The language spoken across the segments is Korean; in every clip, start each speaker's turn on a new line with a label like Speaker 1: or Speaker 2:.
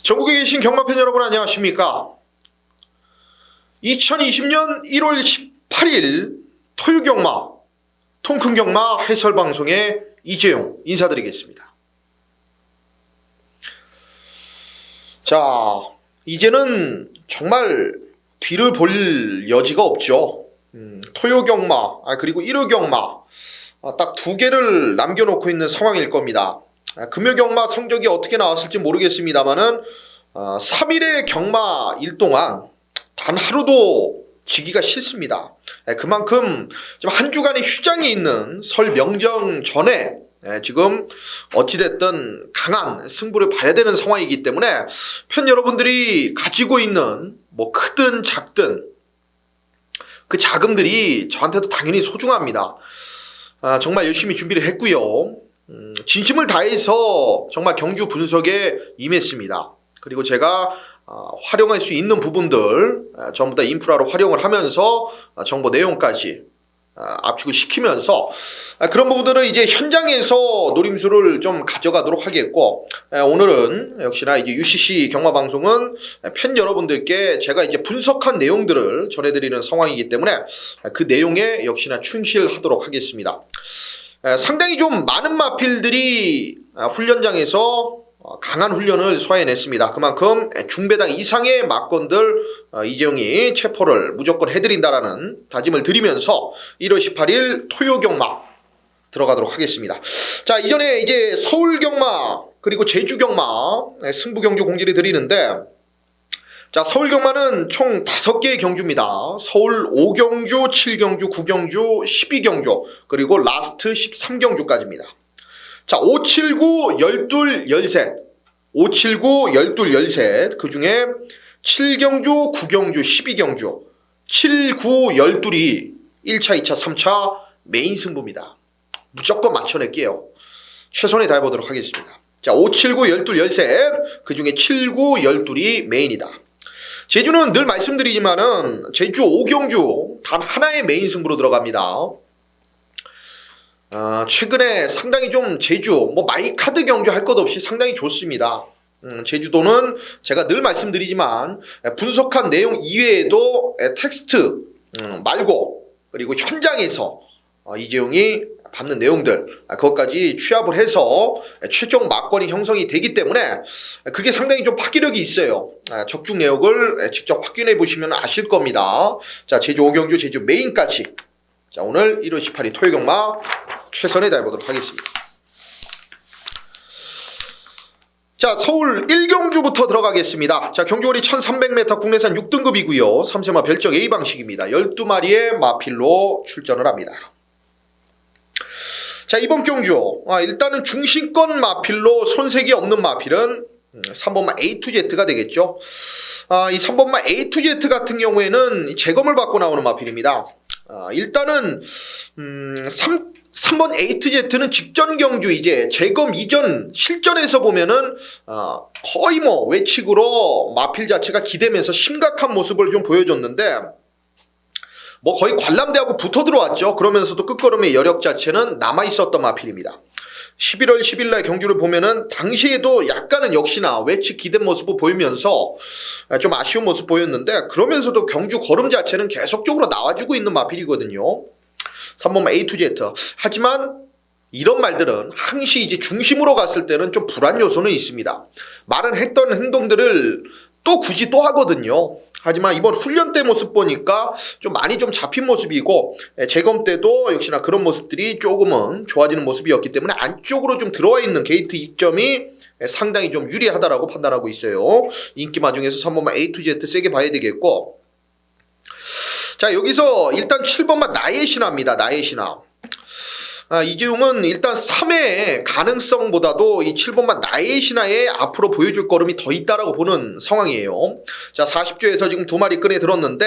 Speaker 1: 전국에 계신 경마팬 여러분 안녕하십니까? 2020년 1월 18일 토요경마 통큰경마 해설방송의 이재용 인사드리겠습니다. 자, 이제는 정말 뒤를 볼 여지가 없죠. 토요경마 그리고 일요경마 딱 두 개를 남겨놓고 있는 상황일 겁니다. 금요경마 성적이 어떻게 나왔을지 모르겠습니다만은 3일의 경마일 동안 단 하루도 지기가 싫습니다. 그만큼 한 주간의 휴장이 있는 설 명정 전에 지금 어찌됐든 강한 승부를 봐야 되는 상황이기 때문에 팬 여러분들이 가지고 있는 뭐 크든 작든 그 자금들이 저한테도 당연히 소중합니다. 정말 열심히 준비를 했고요. 진심을 다해서 정말 경주 분석에 임했습니다. 그리고 제가 활용할 수 있는 부분들 전부 다 인프라로 활용을 하면서 정보 내용까지 압축을 시키면서 그런 부분들은 이제 현장에서 노림수를 좀 가져가도록 하겠고, 오늘은 역시나 이제 UCC 경마방송은 팬 여러분들께 제가 이제 분석한 내용들을 전해드리는 상황이기 때문에 그 내용에 역시나 충실하도록 하겠습니다. 상당히 좀 많은 마필들이 훈련장에서 강한 훈련을 소화해냈습니다. 그만큼 중배당 이상의 막건들 이재용이 체포를 무조건 해드린다라는 다짐을 드리면서 1월 18일 토요경마 들어가도록 하겠습니다. 자, 이전에 이제 서울경마 그리고 제주경마 승부경주 공지를 드리는데, 자, 서울경마는 총 5개의 경주입니다. 서울 5경주, 7경주, 9경주, 12경주, 그리고 라스트 13경주까지입니다. 자, 579, 12, 13, 579, 12, 13, 그 중에 7경주, 9경주, 12경주, 7, 9, 12이 1차, 2차, 3차 메인 승부입니다. 무조건 맞춰낼게요. 최선을 다해보도록 하겠습니다. 자, 579, 12, 13, 그 중에 7, 9, 12이 메인이다. 제주는 늘 말씀드리지만은 제주 5경주 단 하나의 메인 승부로 들어갑니다. 최근에 상당히 좀 제주 뭐 마이카드 경주 할 것 없이 상당히 좋습니다. 제주도는 제가 늘 말씀드리지만 분석한 내용 이외에도 텍스트 말고 그리고 현장에서 이재용이 받는 내용들 그것까지 취합을 해서 최종 막권이 형성이 되기 때문에 그게 상당히 좀 파괴력이 있어요. 적중 내역을 직접 확인해 보시면 아실 겁니다. 자, 제주 5경주 제주 메인까지, 자, 오늘 1월 18일 토요경마 최선을 다해보도록 하겠습니다. 자, 서울 1경주부터 들어가겠습니다. 자, 경주거리 1300m 국내산 6등급이고요. 3세마 별적 A 방식입니다. 12마리의 마필로 출전을 합니다. 자, 이번 경주 일단은 중심권 마필로 손색이 없는 마필은 3번마 A2Z가 되겠죠. 이 3번마 A2Z 같은 경우에는 재검을 받고 나오는 마필입니다. 일단은 3번 A2Z는 직전 경주 이제 재검 이전 실전에서 보면은 거의 뭐 외측으로 마필 자체가 기대면서 심각한 모습을 좀 보여줬는데, 뭐 거의 관람대하고 붙어 들어왔죠. 그러면서도 끝걸음의 여력 자체는 남아있었던 마필입니다. 11월 10일날 경주를 보면은 당시에도 약간은 역시나 외측 기댄 모습을 보이면서 좀 아쉬운 모습 보였는데, 그러면서도 경주 걸음 자체는 계속적으로 나와주고 있는 마필이거든요. 3번 A2Z. 하지만 이런 말들은 항시 이제 중심으로 갔을 때는 좀 불안 요소는 있습니다. 말은 했던 행동들을 또 굳이 또 하거든요. 하지만 이번 훈련 때 모습 보니까 좀 많이 좀 잡힌 모습이고, 재검 때도 역시나 그런 모습들이 조금은 좋아지는 모습이었기 때문에 안쪽으로 좀 들어와 있는 게이트 입점이 상당히 좀 유리하다라고 판단하고 있어요. 인기마 중에서 3번마 A2Z 세게 봐야 되겠고, 자, 여기서 일단 7번마 나의 신화입니다. 나의 신화. 이재용은 일단 3회 가능성보다도 이 7번마 나의 신화에 앞으로 보여줄 걸음이 더 있다라고 보는 상황이에요. 자, 40조에서 지금 2마리 끈에 들었는데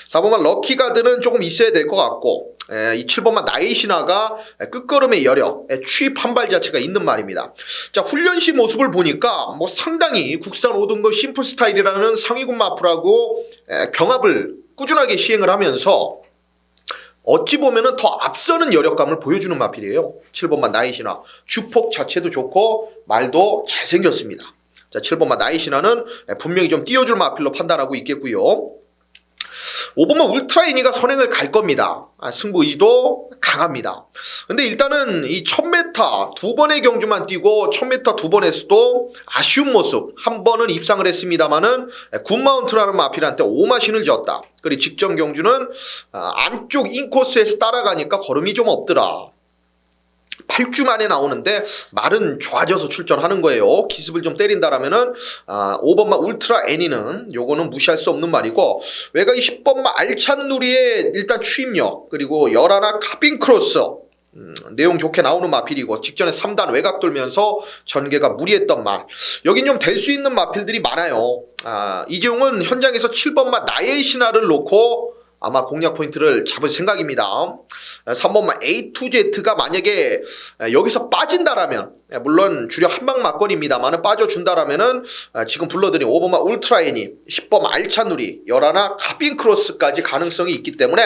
Speaker 1: 4번마 럭키가드는 조금 있어야 될 것 같고, 이 7번마 나의 신화가 끝걸음의 여력, 취입 한 발 자체가 있는 말입니다. 자, 훈련 시 모습을 보니까 뭐 상당히 국산 5등급 심플 스타일이라는 상위군 마프라고 경합을 꾸준하게 시행을 하면서 어찌 보면은 더 앞서는 여력감을 보여주는 마필이에요. 7번만 나의 신화. 주폭 자체도 좋고 말도 잘생겼습니다. 자, 7번마 나이시나는 분명히 좀 띄워줄 마필로 판단하고 있겠고요. 5번마 울트라 애니가 선행을 갈 겁니다. 승부 의지도 강합니다. 근데 일단은 이 1000m 두 번의 경주만 뛰고 1000m 두 번에서도 아쉬운 모습, 한 번은 입상을 했습니다만은 굿마운트라는 마필한테 오마신을 졌다. 그리고 직전 경주는 안쪽 인코스에서 따라가니까 걸음이 좀 없더라. 8주 만에 나오는데 말은 좋아져서 출전하는 거예요. 기습을 좀 때린다라면은 5번마 울트라 애니는 요거는 무시할 수 없는 말이고, 외곽이 10번마 알찬 누리의 일단 추임력, 그리고 열하나 카빈 크로스 내용 좋게 나오는 마필이고, 직전에 3단 외곽 돌면서 전개가 무리했던 말, 여긴 좀 될 수 있는 마필들이 많아요. 이재용은 현장에서 7번마 나의 신화를 놓고 아마 공략 포인트를 잡을 생각입니다. 3번마 A2Z가 만약에 여기서 빠진다라면, 물론 주력 한방 막건입니다만 빠져준다라면은 지금 불러드린 5번마 울트라 애니, 10번마 알차누리, 열하나 카빈 크로스까지 가능성이 있기 때문에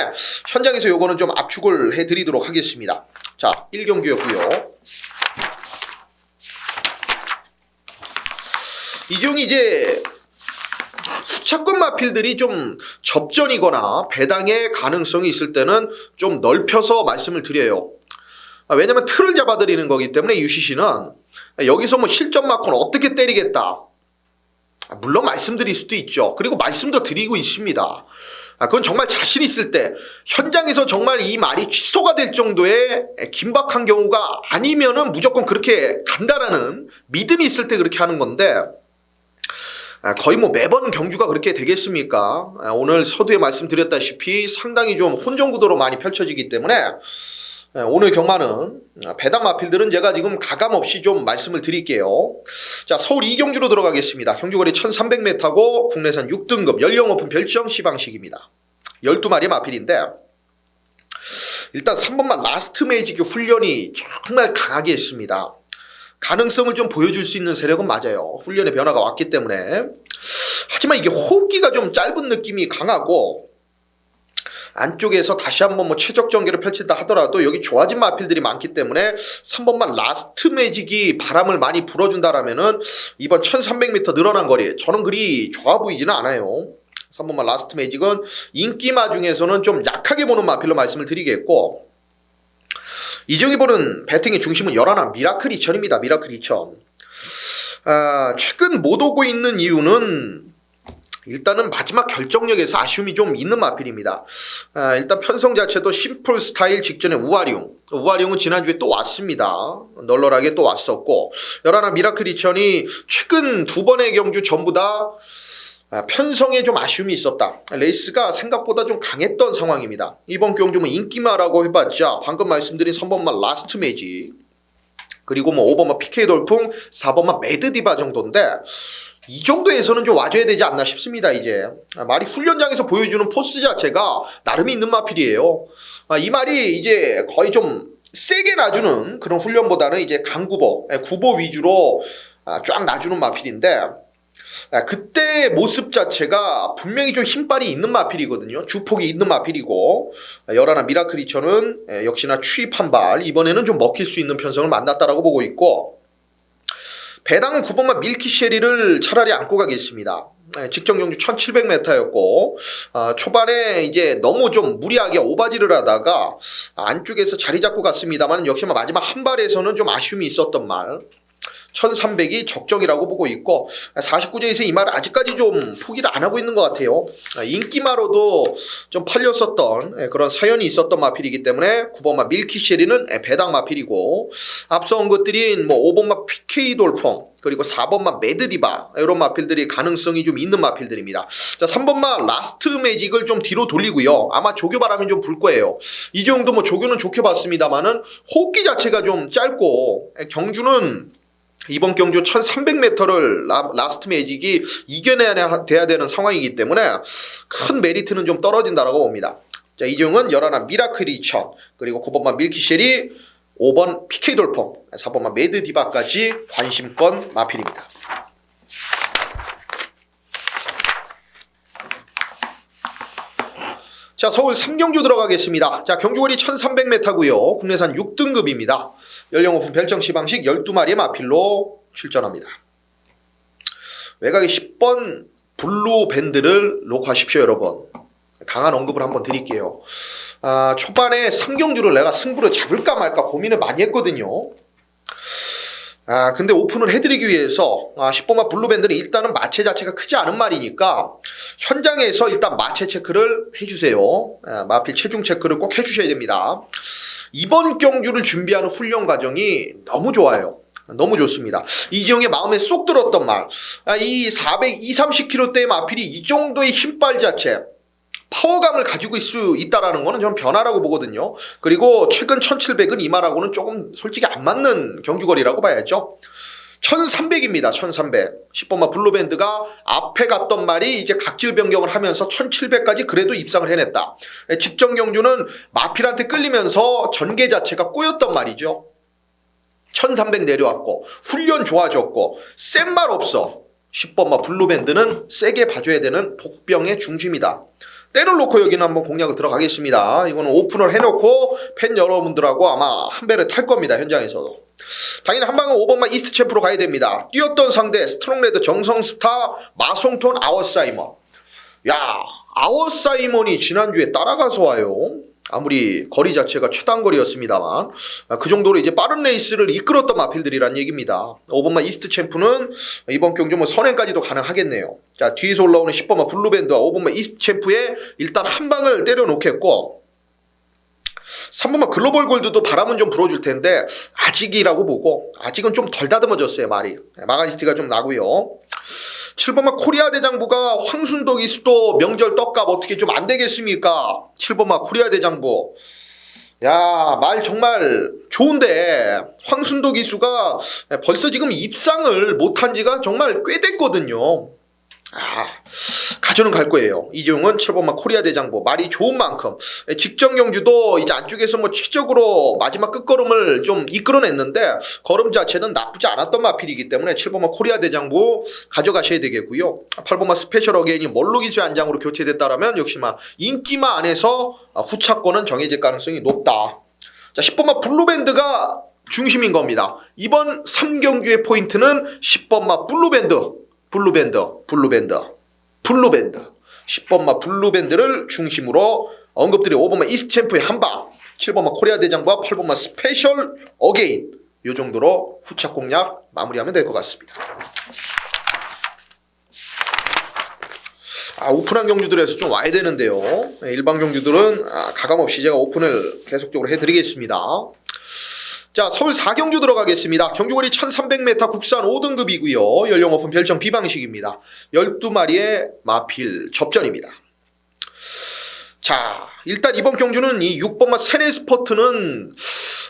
Speaker 1: 현장에서 요거는 좀 압축을 해드리도록 하겠습니다. 자, 1경기였고요. 이종이 이제 후차권 마필들이 좀 접전이거나 배당의 가능성이 있을 때는 좀 넓혀서 말씀을 드려요. 왜냐면 틀을 잡아드리는 거기 때문에 UCC는 여기서 뭐 실전 마콘 어떻게 때리겠다, 물론 말씀드릴 수도 있죠. 그리고 말씀도 드리고 있습니다. 그건 정말 자신 있을 때, 현장에서 정말 이 말이 취소가 될 정도의 긴박한 경우가 아니면은 무조건 그렇게 간다라는 믿음이 있을 때 그렇게 하는 건데, 거의 뭐 매번 경주가 그렇게 되겠습니까? 오늘 서두에 말씀드렸다시피 상당히 좀 혼전구도로 많이 펼쳐지기 때문에 오늘 경마는 배당 마필들은 제가 지금 가감없이 좀 말씀을 드릴게요. 자, 서울 2경주로 들어가겠습니다. 경주거리 1300m고 국내산 6등급 연령 오픈 별정 시방식입니다. 12마리 마필인데, 일단 3번만 라스트 매직의 훈련이 정말 강하게 했습니다. 가능성을 좀 보여줄 수 있는 세력은 맞아요. 훈련의 변화가 왔기 때문에. 하지만 이게 호흡기가 좀 짧은 느낌이 강하고, 안쪽에서 다시 한번 뭐 최적 전개를 펼친다 하더라도 여기 좋아진 마필들이 많기 때문에 3번만 라스트 매직이 바람을 많이 불어준다라면은 이번 1300m 늘어난 거리, 저는 그리 좋아 보이지는 않아요. 3번만 라스트 매직은 인기마 중에서는 좀 약하게 보는 마필로 말씀을 드리겠고, 이정이 보는 배팅의 중심은 열하나 미라클 2000입니다. 미라클 2000. 최근 못 오고 있는 이유는 일단은 마지막 결정력에서 아쉬움이 좀 있는 마필입니다. 일단 편성 자체도 심플 스타일 직전에 우아룡은 지난주에 또 왔습니다. 널널하게 또 왔었고, 열하나 미라클 2000이 최근 두 번의 경주 전부 다 편성에 좀 아쉬움이 있었다. 레이스가 생각보다 좀 강했던 상황입니다. 이번 경주는 인기마라고 해봤자 방금 말씀드린 3번마 라스트 매직, 그리고 뭐 5번마 PK 돌풍, 4번마 매드디바 정도인데, 이 정도에서는 좀 와줘야 되지 않나 싶습니다. 이제 말이 훈련장에서 보여주는 포스 자체가 나름이 있는 마필이에요. 이 말이 이제 거의 좀 세게 놔주는 그런 훈련보다는 이제 강구보, 구보 위주로 쫙 놔주는 마필인데, 그때 모습 자체가 분명히 좀 힘빨이 있는 마필이거든요. 주폭이 있는 마필이고, 열하나 미라클 2000은 역시나 추입한 발, 이번에는 좀 먹힐 수 있는 편성을 만났다라고 보고 있고, 배당은 9번마 밀키쉐리를 차라리 안고 가겠습니다. 직전 경주 1700m였고, 초반에 이제 너무 좀 무리하게 오바지를 하다가 안쪽에서 자리 잡고 갔습니다만, 역시 마지막 한 발에서는 좀 아쉬움이 있었던 말, 1300이 적정이라고 보고 있고, 49제에서 이 말 아직까지 좀 포기를 안 하고 있는 것 같아요. 인기마로도 좀 팔렸었던 그런 사연이 있었던 마필이기 때문에 9번마 밀키쉐리는 배당 마필이고, 앞서 온 것들인 뭐 5번마 PK 돌풍, 그리고 4번마 매드디바, 이런 마필들이 가능성이 좀 있는 마필들입니다. 자, 3번마 라스트 매직을 좀 뒤로 돌리고요. 아마 조교 바람이 좀 불 거예요. 이 정도 뭐 조교는 좋게 봤습니다만은 호흡기 자체가 좀 짧고, 경주는 이번 경주 1300m를 라스트 매직이 이겨내야 돼야 되는 상황이기 때문에 큰 메리트는 좀 떨어진다라고 봅니다. 자, 이종은 열하나 미라클 2000, 그리고 9번만 밀키쉐리, 5번 PK 돌풍, 4번만 매드디바까지 관심권 마필입니다. 자, 서울 3경주 들어가겠습니다. 자, 경주거리 1300m고요. 국내산 6등급입니다. 연령 오픈 별정 시방식 12마리의 마필로 출전합니다. 외곽에 10번 블루 밴드를 녹화하십시오, 여러분. 강한 언급을 한번 드릴게요. 초반에 3경주를 내가 승부를 잡을까 말까 고민을 많이 했거든요. 근데 오픈을 해드리기 위해서 10번마 블루밴드는 일단은 마체 자체가 크지 않은 말이니까 현장에서 일단 마체 체크를 해주세요. 마필 체중 체크를 꼭 해주셔야 됩니다. 이번 경주를 준비하는 훈련 과정이 너무 좋아요. 너무 좋습니다. 이지용의 마음에 쏙 들었던 말, 이 30kg대의 마필이 이 정도의 힘빨 자체, 파워감을 가지고 있을 수 있다라는 거는 저는 변화라고 보거든요. 그리고 최근 1700은 이 말하고는 조금 솔직히 안 맞는 경주거리라고 봐야죠. 1300입니다. 1300. 10번마 블루밴드가 앞에 갔던 말이 이제 각질 변경을 하면서 1700까지 그래도 입상을 해냈다. 직전 경주는 마필한테 끌리면서 전개 자체가 꼬였던 말이죠. 1300 내려왔고 훈련 좋아졌고 센 말 없어. 10번마 블루밴드는 세게 봐줘야 되는 복병의 중심이다. 때를 놓고 여기는 한번 공략을 들어가겠습니다. 이거는 오픈을 해놓고 팬 여러분들하고 아마 한 배를 탈 겁니다. 현장에서도. 당연히 한 방은 5번만 이스트 챔프로 가야 됩니다. 뛰었던 상대 스트롱레드 정성스타 마송톤 아워사이먼. 야, 아워사이먼이 지난주에 따라가서 와요. 아무리 거리 자체가 최단거리였습니다만 그 정도로 이제 빠른 레이스를 이끌었던 마필들이란 얘기입니다. 5번마 이스트 챔프는 이번 경주 뭐 선행까지도 가능하겠네요. 자, 뒤에서 올라오는 10번마 블루밴드와 5번마 이스트 챔프에 일단 한 방을 때려 놓겠고 3번마 글로벌 골드도 바람은 좀 불어줄 텐데 아직이라고 보고 아직은 좀 덜 다듬어졌어요. 말이 마가니스티가 좀 나고요. 7번마 코리아 대장부가 황순도 기수도 명절 떡값 어떻게 좀 안 되겠습니까? 7번마 코리아 대장부. 야, 말 정말 좋은데 황순도 기수가 벌써 지금 입상을 못한 지가 정말 꽤 됐거든요. 가져는 갈 거예요. 이재용은 7번마 코리아 대장부 말이 좋은 만큼 직전 경주도 이제 안쪽에서 뭐 최적으로 마지막 끝걸음을 좀 이끌어냈는데 걸음 자체는 나쁘지 않았던 마필이기 때문에 7번마 코리아 대장부 가져가셔야 되겠고요. 8번마 스페셜 어게인이 멀로 기수의 안장으로 교체됐다라면 역시나 인기마 안에서 후차권은 정해질 가능성이 높다. 자, 10번마 블루밴드가 중심인 겁니다. 이번 3경주의 포인트는 10번마 블루밴드 10번마 블루밴드를 중심으로 언급드린 5번마 이스트 챔프의 한방 7번마 코리아 대장부와 8번마 스페셜 어게인 이 정도로 후차 공략 마무리하면 될 것 같습니다. 오픈한 경주들에서 좀 와야 되는데요. 일반 경주들은 가감없이 제가 오픈을 계속적으로 해드리겠습니다. 자, 서울 4경주 들어가겠습니다. 경주거리 1300m 국산 5등급이고요. 연령 오픈 별점 B방식입니다. 12마리의 마필 접전입니다. 자, 일단 이번 경주는 이 6번마 세네스퍼트는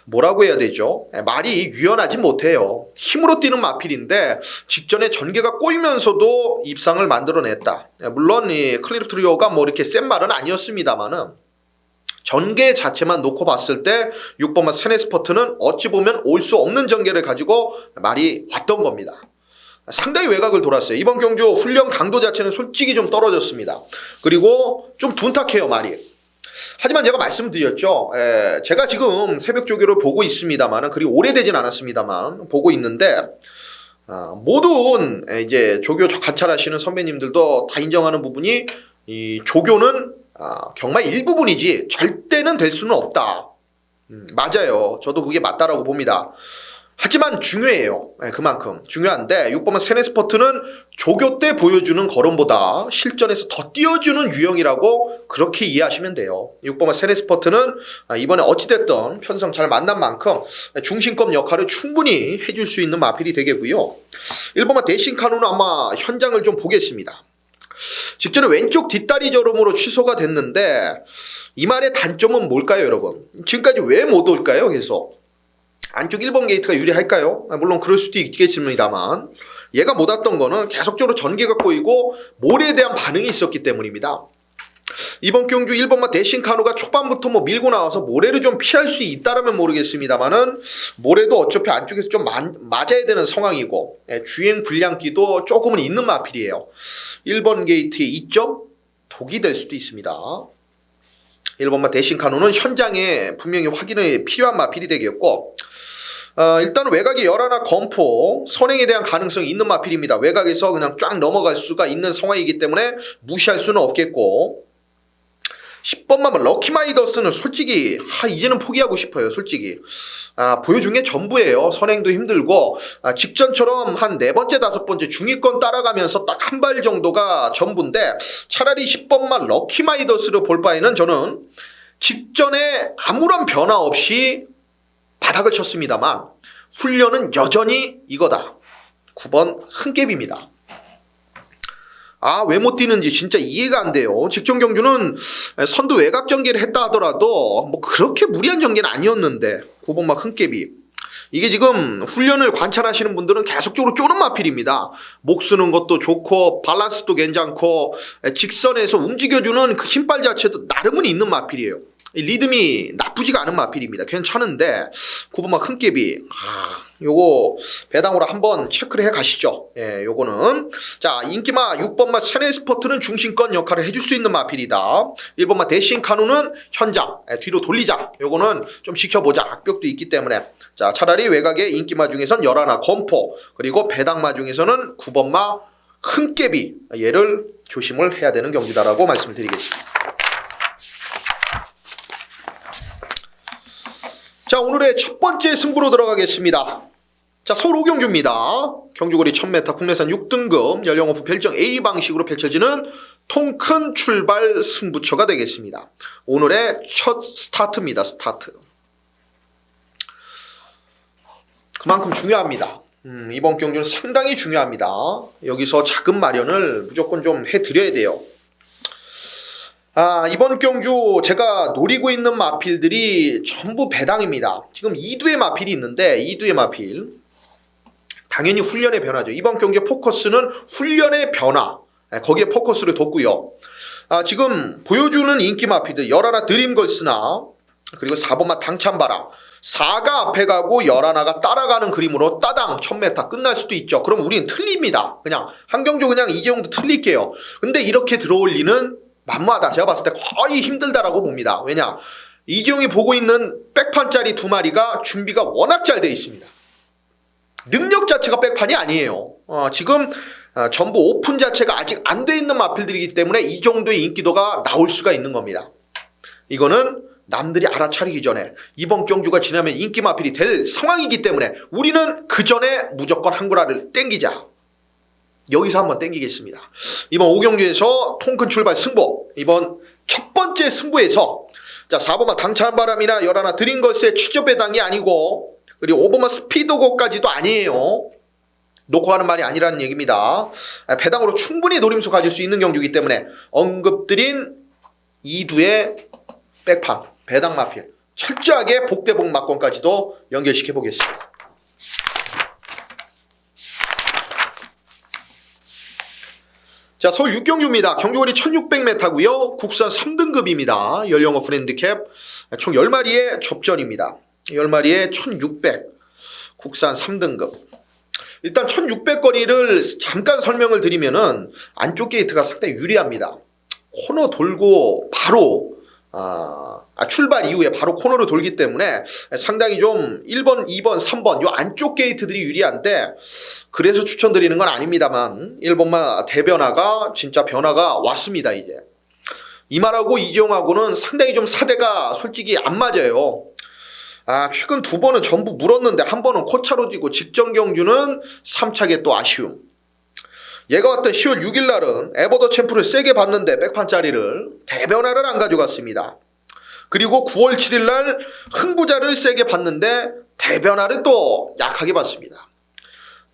Speaker 1: 뭐라고 해야 되죠? 말이 유연하지 못해요. 힘으로 뛰는 마필인데 직전에 전개가 꼬이면서도 입상을 만들어냈다. 물론 이 클리프 트리오가 뭐 이렇게 센 말은 아니었습니다만은 전개 자체만 놓고 봤을 때 6번마 세네스퍼트는 어찌 보면 올 수 없는 전개를 가지고 말이 왔던 겁니다. 상당히 외곽을 돌았어요. 이번 경주 훈련 강도 자체는 솔직히 좀 떨어졌습니다. 그리고 좀 둔탁해요, 말이. 하지만 제가 말씀드렸죠. 제가 지금 새벽 조교를 보고 있습니다만, 그리 오래되진 않았습니다만 보고 있는데 모든 이제 조교 관찰하시는 선배님들도 다 인정하는 부분이 이 조교는 경마 일부분이지 절대는 될 수는 없다. 맞아요. 저도 그게 맞다라고 봅니다. 하지만 중요해요. 그만큼 중요한데 6번마 세네스퍼트는 조교 때 보여주는 걸음보다 실전에서 더 띄워주는 유형이라고 그렇게 이해하시면 돼요. 6번마 세네스퍼트는 이번에 어찌됐든 편성 잘 만난 만큼 중심급 역할을 충분히 해줄 수 있는 마필이 되겠고요. 1번마 대신카누는 아마 현장을 좀 보겠습니다. 직전에 왼쪽 뒷다리 저름으로 취소가 됐는데 이 말의 단점은 뭘까요, 여러분? 지금까지 왜 못 올까요, 계속? 안쪽 1번 게이트가 유리할까요? 물론 그럴 수도 있겠습니다만 얘가 못 왔던 거는 계속적으로 전개가 꼬이고 모래에 대한 반응이 있었기 때문입니다. 이번 경주 1번마 대신카누가 초반부터 뭐 밀고 나와서 모래를 좀 피할 수 있다라면 모르겠습니다만은 모래도 어차피 안쪽에서 좀 맞아야 되는 상황이고 주행 불량기도 조금은 있는 마필이에요. 1번 게이트의 2점 독이 될 수도 있습니다. 1번마 대신카누는 현장에 분명히 확인이 필요한 마필이 되겠고 일단 외곽이 열하나 검포 선행에 대한 가능성이 있는 마필입니다. 외곽에서 그냥 쫙 넘어갈 수가 있는 상황이기 때문에 무시할 수는 없겠고 10번만 럭키마이더스는 솔직히 이제는 포기하고 싶어요. 솔직히 보여준 게 전부예요. 선행도 힘들고 직전처럼 한 4번째 5번째 중위권 따라가면서 딱 한 발 정도가 전부인데 차라리 10번만 럭키마이더스를 볼 바에는 저는 직전에 아무런 변화 없이 바닥을 쳤습니다만 훈련은 여전히 이거다. 9번 흥갭입니다. 왜 못 뛰는지 진짜 이해가 안 돼요. 직전 경주는 선두 외곽 전개를 했다 하더라도 뭐 그렇게 무리한 전개는 아니었는데 9번 막 흥갭이 이게 지금 훈련을 관찰하시는 분들은 계속적으로 쪼는 마필입니다. 목 쓰는 것도 좋고 밸런스도 괜찮고 직선에서 움직여주는 그 힘빨 자체도 나름은 있는 마필이에요. 리듬이 나쁘지가 않은 마필입니다. 괜찮은데 9번 막 흥갭이 요거 배당으로 한번 체크를 해 가시죠. 예, 요거는 자 인기마 6번마 세네스퍼트는 중심권 역할을 해줄 수 있는 마필이다. 1번마 대신 카누는 현장 뒤로 돌리자. 요거는 좀 지켜보자. 악벽도 있기 때문에 자 차라리 외곽의 인기마 중에선 열하나 검포 그리고 배당마 중에서는 9번마 흥갭이 얘를 조심을 해야 되는 경기다라고 말씀을 드리겠습니다. 자 오늘의 첫 번째 승부로 들어가겠습니다. 자 서울 오경주입니다. 경주거리 1000m 국내산 6등급 연령오프 별정 A 방식으로 펼쳐지는 통큰 출발 승부처가 되겠습니다. 오늘의 첫 스타트입니다. 스타트. 그만큼 중요합니다. 이번 경주는 상당히 중요합니다. 여기서 자금 마련을 무조건 좀 해드려야 돼요. 이번 경주 제가 노리고 있는 마필들이 전부 배당입니다. 지금 2두의 마필이 있는데 2두의 마필 당연히 훈련의 변화죠. 이번 경주의 포커스는 훈련의 변화 거기에 포커스를 뒀고요. 지금 보여주는 인기 마필들 열하나 드림걸스나 그리고 4번마 당찬바람 4가 앞에 가고 열하나가 따라가는 그림으로 따당 1000m 끝날 수도 있죠. 그럼 우린 틀립니다. 그냥 한 경주 그냥 이재용도 틀릴게요. 근데 이렇게 들어올 리는 만무하다. 제가 봤을 때 거의 힘들다라고 봅니다. 왜냐? 이재용이 보고 있는 백판짜리 2마리가 준비가 워낙 잘 되어 있습니다. 능력 자체가 백판이 아니에요. 지금 전부 오픈 자체가 아직 안 돼 있는 마필들이기 때문에 이 정도의 인기도가 나올 수가 있는 겁니다. 이거는 남들이 알아차리기 전에 이번 경주가 지나면 인기 마필이 될 상황이기 때문에 우리는 그 전에 무조건 한구라를 땡기자. 여기서 한번 땡기겠습니다. 이번 오경주에서 통큰 출발 승부 이번 첫 번째 승부에서 자 4번마 당찬바람이나 열하나 드림걸스의 취조 배당이 아니고 그리고 5번마 스피드고까지도 아니에요. 놓고 가는 말이 아니라는 얘기입니다. 배당으로 충분히 노림수 가질 수 있는 경주이기 때문에 언급드린 2두의 백판 배당 마필 철저하게 복대복 막권까지도 연결시켜 보겠습니다. 자 서울 6경주입니다. 경주거리 1600m고요. 국산 3등급입니다. 연령어 프렌드캡 총 10마리의 접전입니다. 10마리에 1600 국산 3등급 일단 1600거리를 잠깐 설명을 드리면은 안쪽 게이트가 상당히 유리합니다. 코너 돌고 바로 출발 이후에 바로 코너를 돌기 때문에 상당히 좀 1번, 2번, 3번 요 안쪽 게이트들이 유리한데 그래서 추천드리는 건 아닙니다만 1번만 대변화가 진짜 변화가 왔습니다. 이제 이말하고 이재용하고는 상당히 좀 사대가 솔직히 안 맞아요. 최근 2번은 전부 물었는데 한 번은 코차로 지고 직전 경주는 3차게 또 아쉬움. 얘가 왔던 10월 6일 날은 에버더 챔프를 세게 봤는데 백판짜리를 대변화를 안 가져갔습니다. 그리고 9월 7일 날 흥부자를 세게 봤는데 대변화를 또 약하게 봤습니다.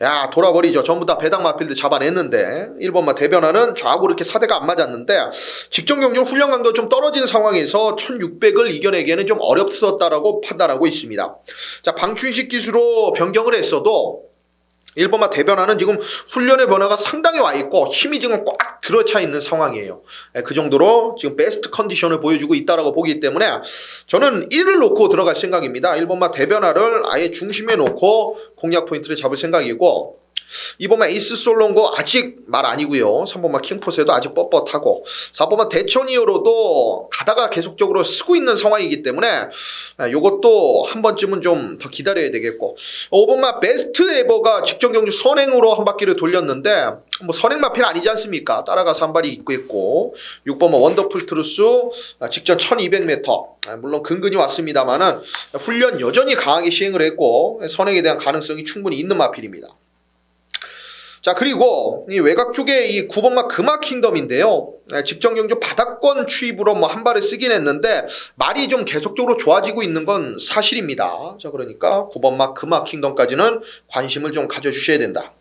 Speaker 1: 야 돌아버리죠. 전부 다 배당 마필들 잡아냈는데 1번마 대변화는 좌우로 이렇게 사대가 안 맞았는데 직전 경중 훈련 강도 좀 떨어진 상황에서 1600을 이겨내기에는 좀 어렵었다라고 판단하고 있습니다. 자 방춘식 기수로 변경을 했어도 1번마 대변화는 지금 훈련의 변화가 상당히 와 있고 힘이 지금 꽉 들어차 있는 상황이에요. 그 정도로 지금 베스트 컨디션을 보여주고 있다라고 보기 때문에 저는 1을 놓고 들어갈 생각입니다. 1번마 대변화를 아예 중심에 놓고 공략 포인트를 잡을 생각이고 2번마 에이스 솔롱고 아직 말 아니고요. 3번마 킹포세도 아직 뻣뻣하고 4번마 대천이어로도 가다가 계속적으로 쓰고 있는 상황이기 때문에 요것도 한 번쯤은 좀 더 기다려야 되겠고 5번마 베스트 에버가 직전 경주 선행으로 한 바퀴를 돌렸는데 뭐 선행 마필 아니지 않습니까? 따라가서 한 발이 있고 6번마 원더풀 트루스 직전 1200m 물론 근근히 왔습니다만은 훈련 여전히 강하게 시행을 했고 선행에 대한 가능성이 충분히 있는 마필입니다. 자, 그리고 이 외곽 쪽에 이 9번마 금화 킹덤인데요. 직전 경주 바닥권 추입으로 뭐 한 발을 쓰긴 했는데 말이 좀 계속적으로 좋아지고 있는 건 사실입니다. 자, 그러니까 9번마 금화 킹덤까지는 관심을 좀 가져주셔야 된다.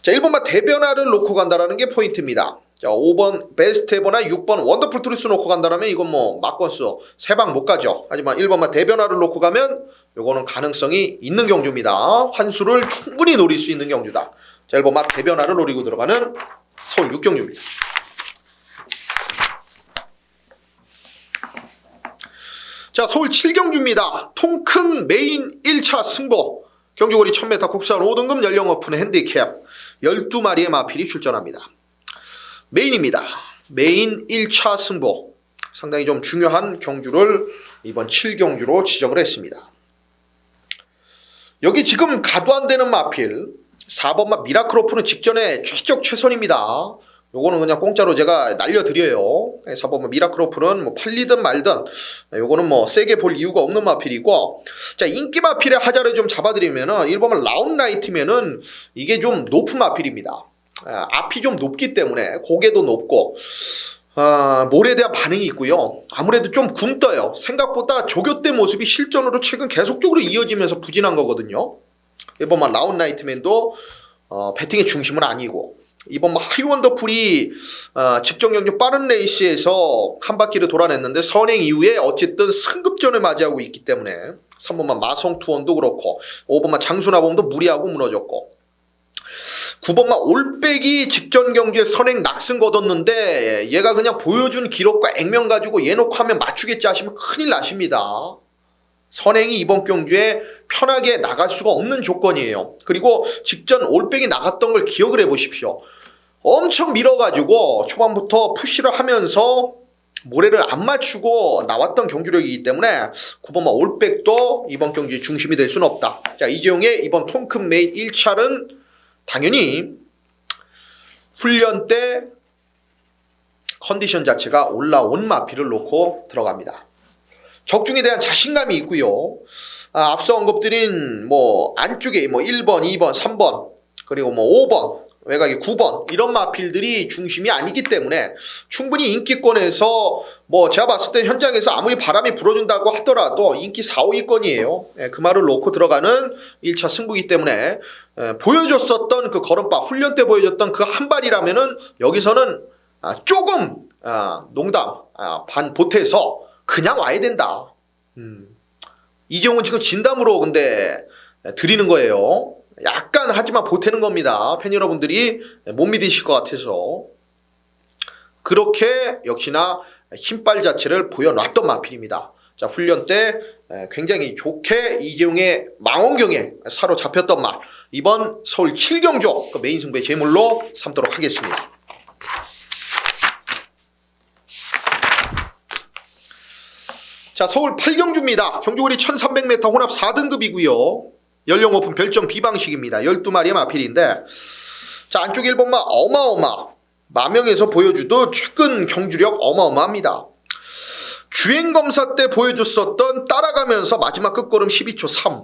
Speaker 1: 자, 1번마 대변화를 놓고 간다라는 게 포인트입니다. 자, 5번 베스트 에버나 6번 원더풀 트루스 놓고 간다라면 이건 뭐 막건수 3방 못 가죠. 하지만 1번마 대변화를 놓고 가면 요거는 가능성이 있는 경주입니다. 환수를 충분히 노릴 수 있는 경주다. 자, 1번마 대변화를 노리고 들어가는 서울 6경주입니다. 자, 서울 7경주입니다. 통큰 메인 1차 승부. 경주거리 1000m 국산 5등급 연령 오픈 핸디캡 12마리의 마필이 출전합니다. 메인입니다. 메인 1차 승부. 상당히 좀 중요한 경주를 이번 7경주로 지정을 했습니다. 여기 지금 가도 안 되는 마필 4번마 미라클 오픈은 직전에 최적 최선입니다. 요거는 그냥 공짜로 제가 날려드려요. 4번마 미라클 오픈은 뭐 팔리든 말든 요거는 뭐 세게 볼 이유가 없는 마필이고 자 인기 마필의 하자를 좀 잡아드리면은 1번마 라운라이트면은 이게 좀 높은 마필입니다. 앞이 좀 높기 때문에 고개도 높고 몰에 대한 반응이 있고요. 아무래도 좀 굼떠요. 생각보다 조교대 모습이 실전으로 최근 계속적으로 이어지면서 부진한 거거든요. 1번만 라운라이트맨도 배팅의 중심은 아니고 2번만 하이원더풀이 직전 경주 빠른 레이스에서 한 바퀴를 돌아냈는데 선행 이후에 어쨌든 승급전을 맞이하고 있기 때문에 3번만 마성투원도 그렇고 5번만 장수나범도 무리하고 무너졌고 9번만 올백이 직전 경주에 선행 낙승 거뒀는데 얘가 그냥 보여준 기록과 액면 가지고 얘 놓고 하면 맞추겠지 하시면 큰일 나십니다. 선행이 이번 경주에 편하게 나갈 수가 없는 조건이에요. 그리고 직전 올백이 나갔던 걸 기억을 해보십시오. 엄청 밀어가지고 초반부터 푸시를 하면서 모래를 안 맞추고 나왔던 경주력이기 때문에 9번마 올백도 이번 경주의 중심이 될 수는 없다. 자, 이재용의 이번 통큰 메인 1차는 당연히 훈련 때 컨디션 자체가 올라온 마필을 놓고 들어갑니다. 적중에 대한 자신감이 있고요. 앞서 언급드린 뭐 안쪽에 뭐 1번, 2번, 3번 그리고 뭐 5번, 외곽에 9번 이런 마필들이 중심이 아니기 때문에 충분히 인기권에서 뭐 제가 봤을 때 현장에서 아무리 바람이 불어준다고 하더라도 인기 4, 5위권이에요. 그 말을 놓고 들어가는 1차 승부이기 때문에 보여줬었던 그 걸음바 훈련 때 보여줬던 그 한 발이라면은 여기서는 조금 농담 반 보태서 그냥 와야 된다. 이재용은 지금 진담으로 근데 드리는 거예요. 약간 하지만 보태는 겁니다. 팬 여러분들이 못 믿으실 것 같아서 그렇게 역시나 힘빨 자체를 보여놨던 마필입니다. 자, 훈련 때 굉장히 좋게 이재용의 망원경에 사로잡혔던 말 이번 서울 7경주 그 메인 승부의 제물로 삼도록 하겠습니다. 자, 서울 8경주입니다. 경주거리 1300m 혼합 4등급이고요. 연령 오픈 별점 B방식입니다. 12마리의 마필인데 자, 안쪽 1번마 어마어마 마명에서 보여주던 최근 경주력 어마어마합니다. 주행검사 때 보여줬었던 따라가면서 마지막 끝걸음 12초 3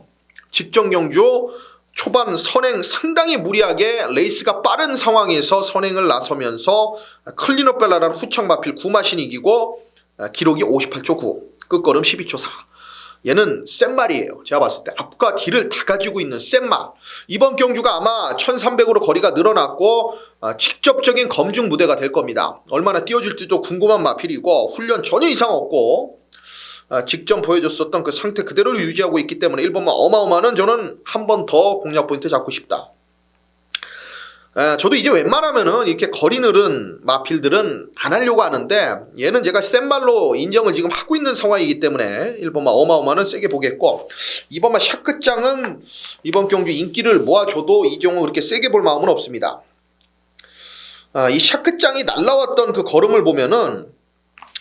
Speaker 1: 직전 경주 초반 선행 상당히 무리하게 레이스가 빠른 상황에서 선행을 나서면서 클린업 벨라라는 후창 마필 9마신 이기고 기록이 58초 9 끝걸음 12초 4 얘는 센 말이에요. 제가 봤을 때 앞과 뒤를 다 가지고 있는 센 말. 이번 경주가 아마 1300으로 거리가 늘어났고 직접적인 검증 무대가 될 겁니다. 얼마나 뛰어줄지도 궁금한 마필이고 훈련 전혀 이상 없고 직전 보여줬었던 그 상태 그대로를 유지하고 있기 때문에 1번만 어마어마는 저는 한 번 더 공략 포인트 잡고 싶다. 저도 이제 웬만하면은 이렇게 거리 느른 마필들은 안 하려고 하는데 얘는 제가 센 말로 인정을 지금 하고 있는 상황이기 때문에 1번마 어마어마는 세게 보겠고 2번마 샤크장은 이번 경주 인기를 모아줘도 이종은 그렇게 세게 볼 마음은 없습니다. 이 샤크장이 날라왔던 그 걸음을 보면은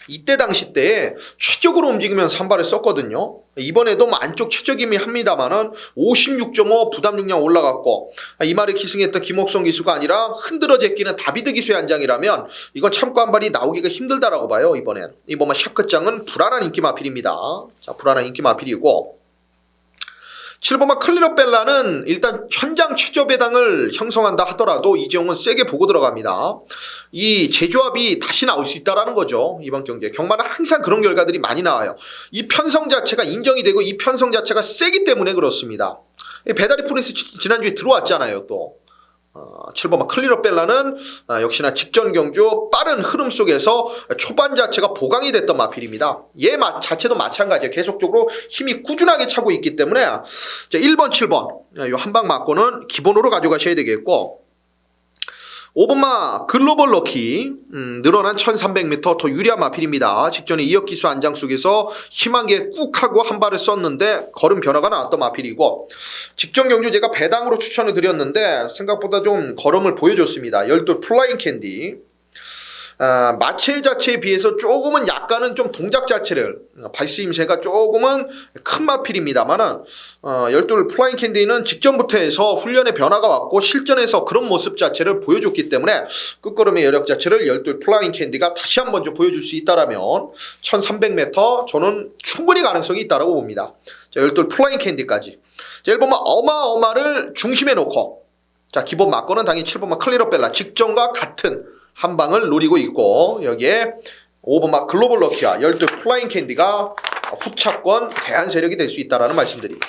Speaker 1: 이때 당시 때에 최적으로 움직이면서 한 발을 썼거든요. 이번에도 뭐 안쪽 최적임이 합니다만은 56.5 부담 중량 올라갔고 이 말에 기승했던 김옥성 기수가 아니라 흔들어 제끼는 다비드 기수의 한 장이라면 이건 참고 한 발이 나오기가 힘들다라고 봐요. 이번엔 이번 샤크장은 불안한 인기 마필입니다. 자, 불안한 인기 마필이고 7번마 클리너벨라는 일단 현장 최저 배당을 형성한다 하더라도 이재용은 세게 보고 들어갑니다. 이 재조합이 다시 나올 수 있다라는 거죠. 이번 경기에 경마는 항상 그런 결과들이 많이 나와요. 이 편성 자체가 인정이 되고 이 편성 자체가 세기 때문에 그렇습니다. 배다리 프린스 지난주에 들어왔잖아요. 또 7번마 클리너벨라는 역시나 직전 경주 빠른 흐름 속에서 초반 자체가 보강이 됐던 마필입니다. 얘 자체도 마찬가지예요. 계속적으로 힘이 꾸준하게 차고 있기 때문에 1번, 7번 이 한방 맞고는 기본으로 가져가셔야 되겠고 5번마 글로벌 럭키 늘어난 1300m 더 유리한 마필입니다. 직전에 이역기수 안장 속에서 힘한 게 꾹 하고 한 발을 썼는데 걸음 변화가 나왔던 마필이고 직전 경주 제가 배당으로 추천을 드렸는데 생각보다 좀 걸음을 보여줬습니다. 12 플라잉 캔디 마체 자체에 비해서 조금은 약간은 좀 동작 자체를 발스 임새가 조금은 큰 마필입니다만은 12 플라잉 캔디는 직전부터 해서 훈련에 변화가 왔고 실전에서 그런 모습 자체를 보여줬기 때문에 끝걸음의 여력 자체를 12 플라잉 캔디가 다시 한번 좀 보여줄 수 있다라면 1300m 저는 충분히 가능성이 있다라고 봅니다. 자, 12 플라잉 캔디까지. 자, 1번마 어마어마를 중심에 놓고 자, 기본 맞고는 당연히 7번마 클리너벨라 직전과 같은 한 방을 노리고 있고 여기에 5번마 글로벌 럭키와 12 플라잉 캔디가 후차권 대안 세력이 될 수 있다는 말씀드립니다.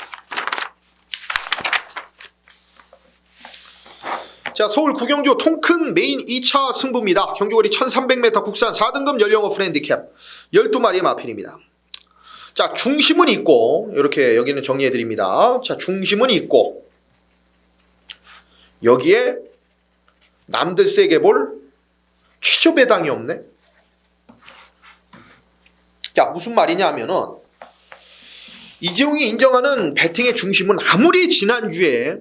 Speaker 1: 자, 서울 구경주 통큰 메인 2차 승부입니다. 경주거리 1300m 국산 4등급 연령 오픈 핸디캡 12마리의 마필입니다. 자, 중심은 있고 이렇게 여기는 정리해드립니다. 자, 중심은 있고 여기에 남들 세게 볼 최저 배당이 없네. 자, 무슨 말이냐 하면은 이재용이 인정하는 배팅의 중심은 아무리 지난주에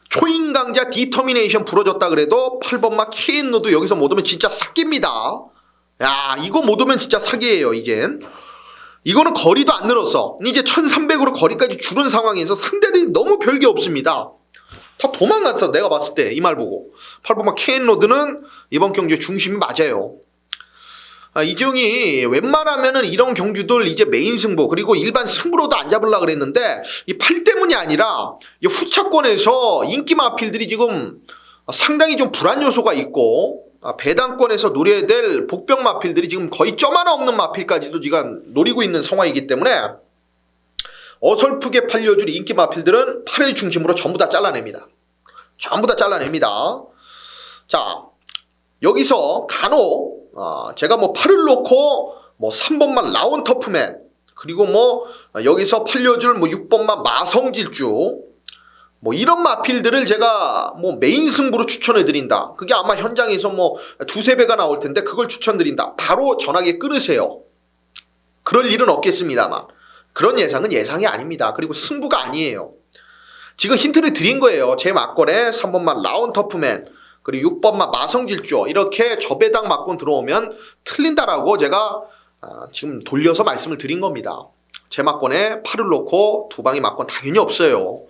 Speaker 1: 초인강자 디터미네이션 부러졌다 그래도 8번마 케인노도 여기서 못 오면 진짜 사기입니다. 야, 이거 못 오면 진짜 사기예요. 이젠 이거는 거리도 안 늘었어. 이제 1300으로 거리까지 줄은 상황에서 상대들이 너무 별게 없습니다. 다 도망갔어. 내가 봤을 때 이 말 보고 8번마 케인로드는 이번 경주의 중심이 맞아요. 이재용이 웬만하면은 이런 경주들 이제 메인 승부 그리고 일반 승부로도 안 잡으려고 그랬는데 이 8 때문이 아니라 이 후차권에서 인기 마필들이 지금 상당히 좀 불안 요소가 있고 배당권에서 노려야 될 복병 마필들이 지금 거의 점 하나 없는 마필까지도 지금 노리고 있는 상황이기 때문에 어설프게 팔려줄 인기 마필들은 8의 중심으로 전부 다 잘라냅니다. 전부 다 잘라냅니다. 자, 여기서 간혹 제가 뭐 8을 놓고 뭐 3번만 라온 터프맨 그리고 뭐 여기서 팔려줄 뭐 6번만 마성질주 뭐 이런 마필들을 제가 뭐 메인 승부로 추천해 드린다. 그게 아마 현장에서 뭐 두세 배가 나올 텐데 그걸 추천드린다. 바로 전화기 끊으세요. 그럴 일은 없겠습니다만 그런 예상은 예상이 아닙니다. 그리고 승부가 아니에요. 지금 힌트를 드린 거예요. 제 막권에 3번만 라온 터프맨 그리고 6번만 마성질주 이렇게 저배당 막권 들어오면 틀린다라고 제가 지금 돌려서 말씀을 드린 겁니다. 제 막권에 8을 놓고 두 방이 막권 당연히 없어요.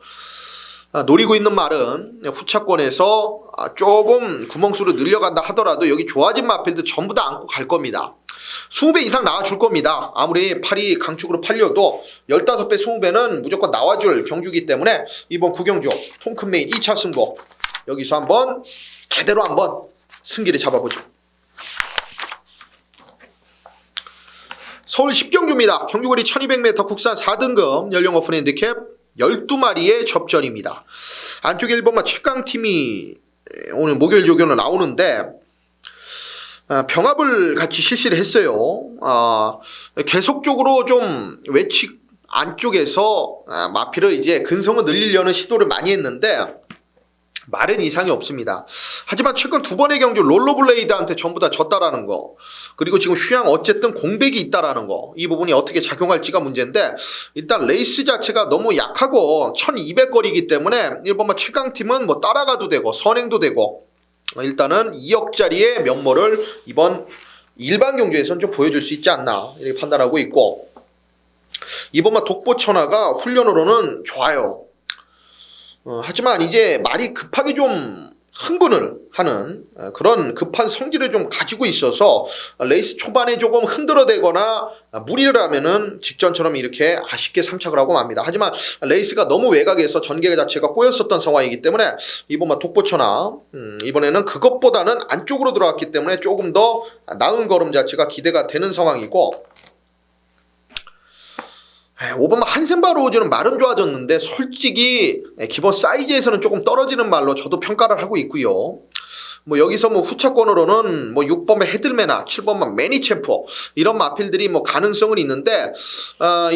Speaker 1: 노리고 있는 말은 후차권에서 조금 구멍수로 늘려간다 하더라도 여기 좋아진 마필들 전부 다 안고 갈 겁니다. 20배 이상 나와줄 겁니다. 아무리 팔이 강축으로 팔려도 15배 20배는 무조건 나와줄 경주기 때문에 이번 구경주 통큰메인 2차 승부 여기서 한번 제대로 한번 승기를 잡아보죠. 서울 10경주입니다. 경주거리 1200m 국산 4등급 연령 오픈 핸디캡 12마리의 접전입니다. 안쪽에 1번마 최강팀이 오늘 목요일 조견을 나오는데 병합을 같이 실시를 했어요. 계속적으로 좀 외측 안쪽에서 마필을 이제 근성을 늘리려는 시도를 많이 했는데 말은 이상이 없습니다. 하지만 최근 두 번의 경주 롤러블레이드한테 전부 다 졌다라는 거, 그리고 지금 휴양 어쨌든 공백이 있다라는 거, 이 부분이 어떻게 작용할지가 문제인데, 일단 레이스 자체가 너무 약하고 1200거리이기 때문에 일본만 최강팀은 뭐 따라가도 되고 선행도 되고, 일단은 2억짜리의 면모를 이번 일반 경주에서는 좀 보여줄 수 있지 않나 이렇게 판단하고 있고, 이번만 독보천하가 훈련으로는 좋아요. 하지만 이제 말이 급하게 좀 흥분을 하는 그런 급한 성질을 좀 가지고 있어서 레이스 초반에 조금 흔들어대거나 무리를 하면은 직전처럼 이렇게 아쉽게 삼착을 하고 맙니다. 하지만 레이스가 너무 외곽에서 전개 자체가 꼬였었던 상황이기 때문에 이번만 독보천하 이번에는 그것보다는 안쪽으로 들어왔기 때문에 조금 더 나은 걸음 자체가 기대가 되는 상황이고, 5번만 한센바로우즈는 말은 좋아졌는데 솔직히 기본 사이즈에서는 조금 떨어지는 말로 저도 평가를 하고 있고요. 뭐 여기서 뭐 후차권으로는 뭐 6번만 헤들메나 7번만 매니챔프 이런 마필들이 뭐 가능성은 있는데,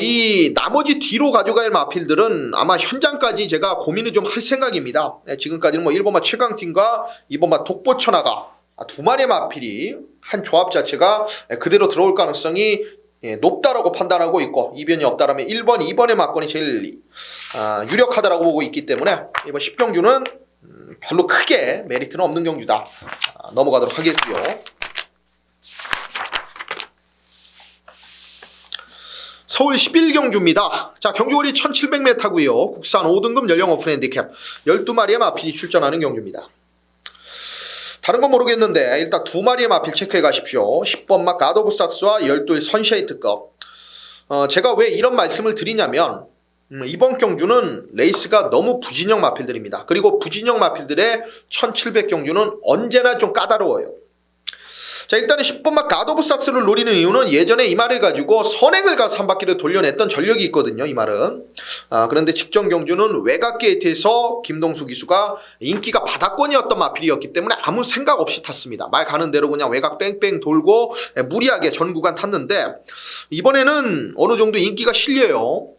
Speaker 1: 이 나머지 뒤로 가져갈 마필들은 아마 현장까지 제가 고민을 좀 할 생각입니다. 지금까지는 뭐 1번만 최강팀과 2번만 독보천하가 두 마리의 마필이 한 조합 자체가 그대로 들어올 가능성이 높다라고 판단하고 있고, 이변이 없다라면 1번, 2번의 막건이 제일 유력하다라고 보고 있기 때문에 이번 10경주는 별로 크게 메리트는 없는 경주다. 넘어가도록 하겠고요. 서울 11경주입니다. 자, 경주거리 1700m고요. 국산 5등급 연령 오픈 핸디캡 12마리의 마필이 출전하는 경주입니다. 다른 건 모르겠는데 일단 두 마리의 마필 체크해 가십시오. 10번마 갓 오브 삭스와 12 선샤이트급. 제가 왜 이런 말씀을 드리냐면 이번 경주는 레이스가 너무 부진형 마필들입니다. 그리고 부진형 마필들의 1700경주는 언제나 좀 까다로워요. 자, 일단은 10번마 갓 오브 삭스를 노리는 이유는 예전에 이 말을 가지고 선행을 가서 한 바퀴를 돌려냈던 전력이 있거든요, 이 말은. 그런데 직전 경주는 외곽 게이트에서 김동수 기수가 인기가 바닥권이었던 마필이었기 때문에 아무 생각 없이 탔습니다. 말 가는 대로 그냥 외곽 뺑뺑 돌고 무리하게 전 구간 탔는데, 이번에는 어느 정도 인기가 실려요.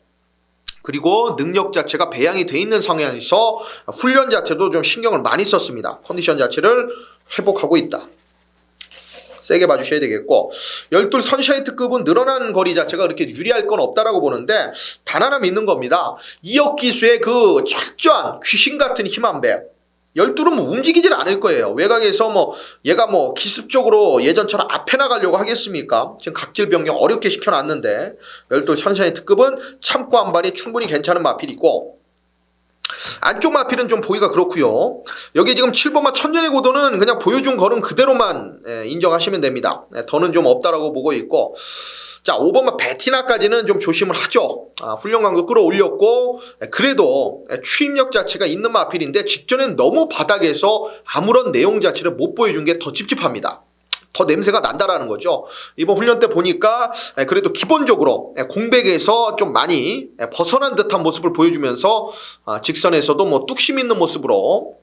Speaker 1: 그리고 능력 자체가 배양이 돼 있는 상황에서 훈련 자체도 좀 신경을 많이 썼습니다. 컨디션 자체를 회복하고 있다. 세게 봐주셔야 되겠고, 12 선샤이트급은 늘어난 거리 자체가 그렇게 유리할 건 없다라고 보는데, 단 하나 믿는 겁니다. 2억 기수의 그 철저한 귀신 같은 힘 한 배. 12는 뭐 움직이질 않을 거예요. 외곽에서 뭐 얘가 뭐 기습적으로 예전처럼 앞에 나가려고 하겠습니까? 지금 각질 변경 어렵게 시켜놨는데 12 선샤이트급은 참고 한 발이 충분히 괜찮은 마필이고, 안쪽 마필은 좀 보기가 그렇고요. 여기 지금 7번마 천년의 고도는 그냥 보여준 걸음 그대로만 인정하시면 됩니다. 더는 좀 없다라고 보고 있고, 자, 5번마 베티나까지는 좀 조심을 하죠. 훈련 강도 끌어올렸고, 그래도 추임력 자체가 있는 마필인데 직전엔 너무 바닥에서 아무런 내용 자체를 못 보여준 게 더 찝찝합니다. 더 냄새가 난다라는 거죠. 이번 훈련 때 보니까 그래도 기본적으로 공백에서 좀 많이 벗어난 듯한 모습을 보여주면서 직선에서도 뭐 뚝심 있는 모습으로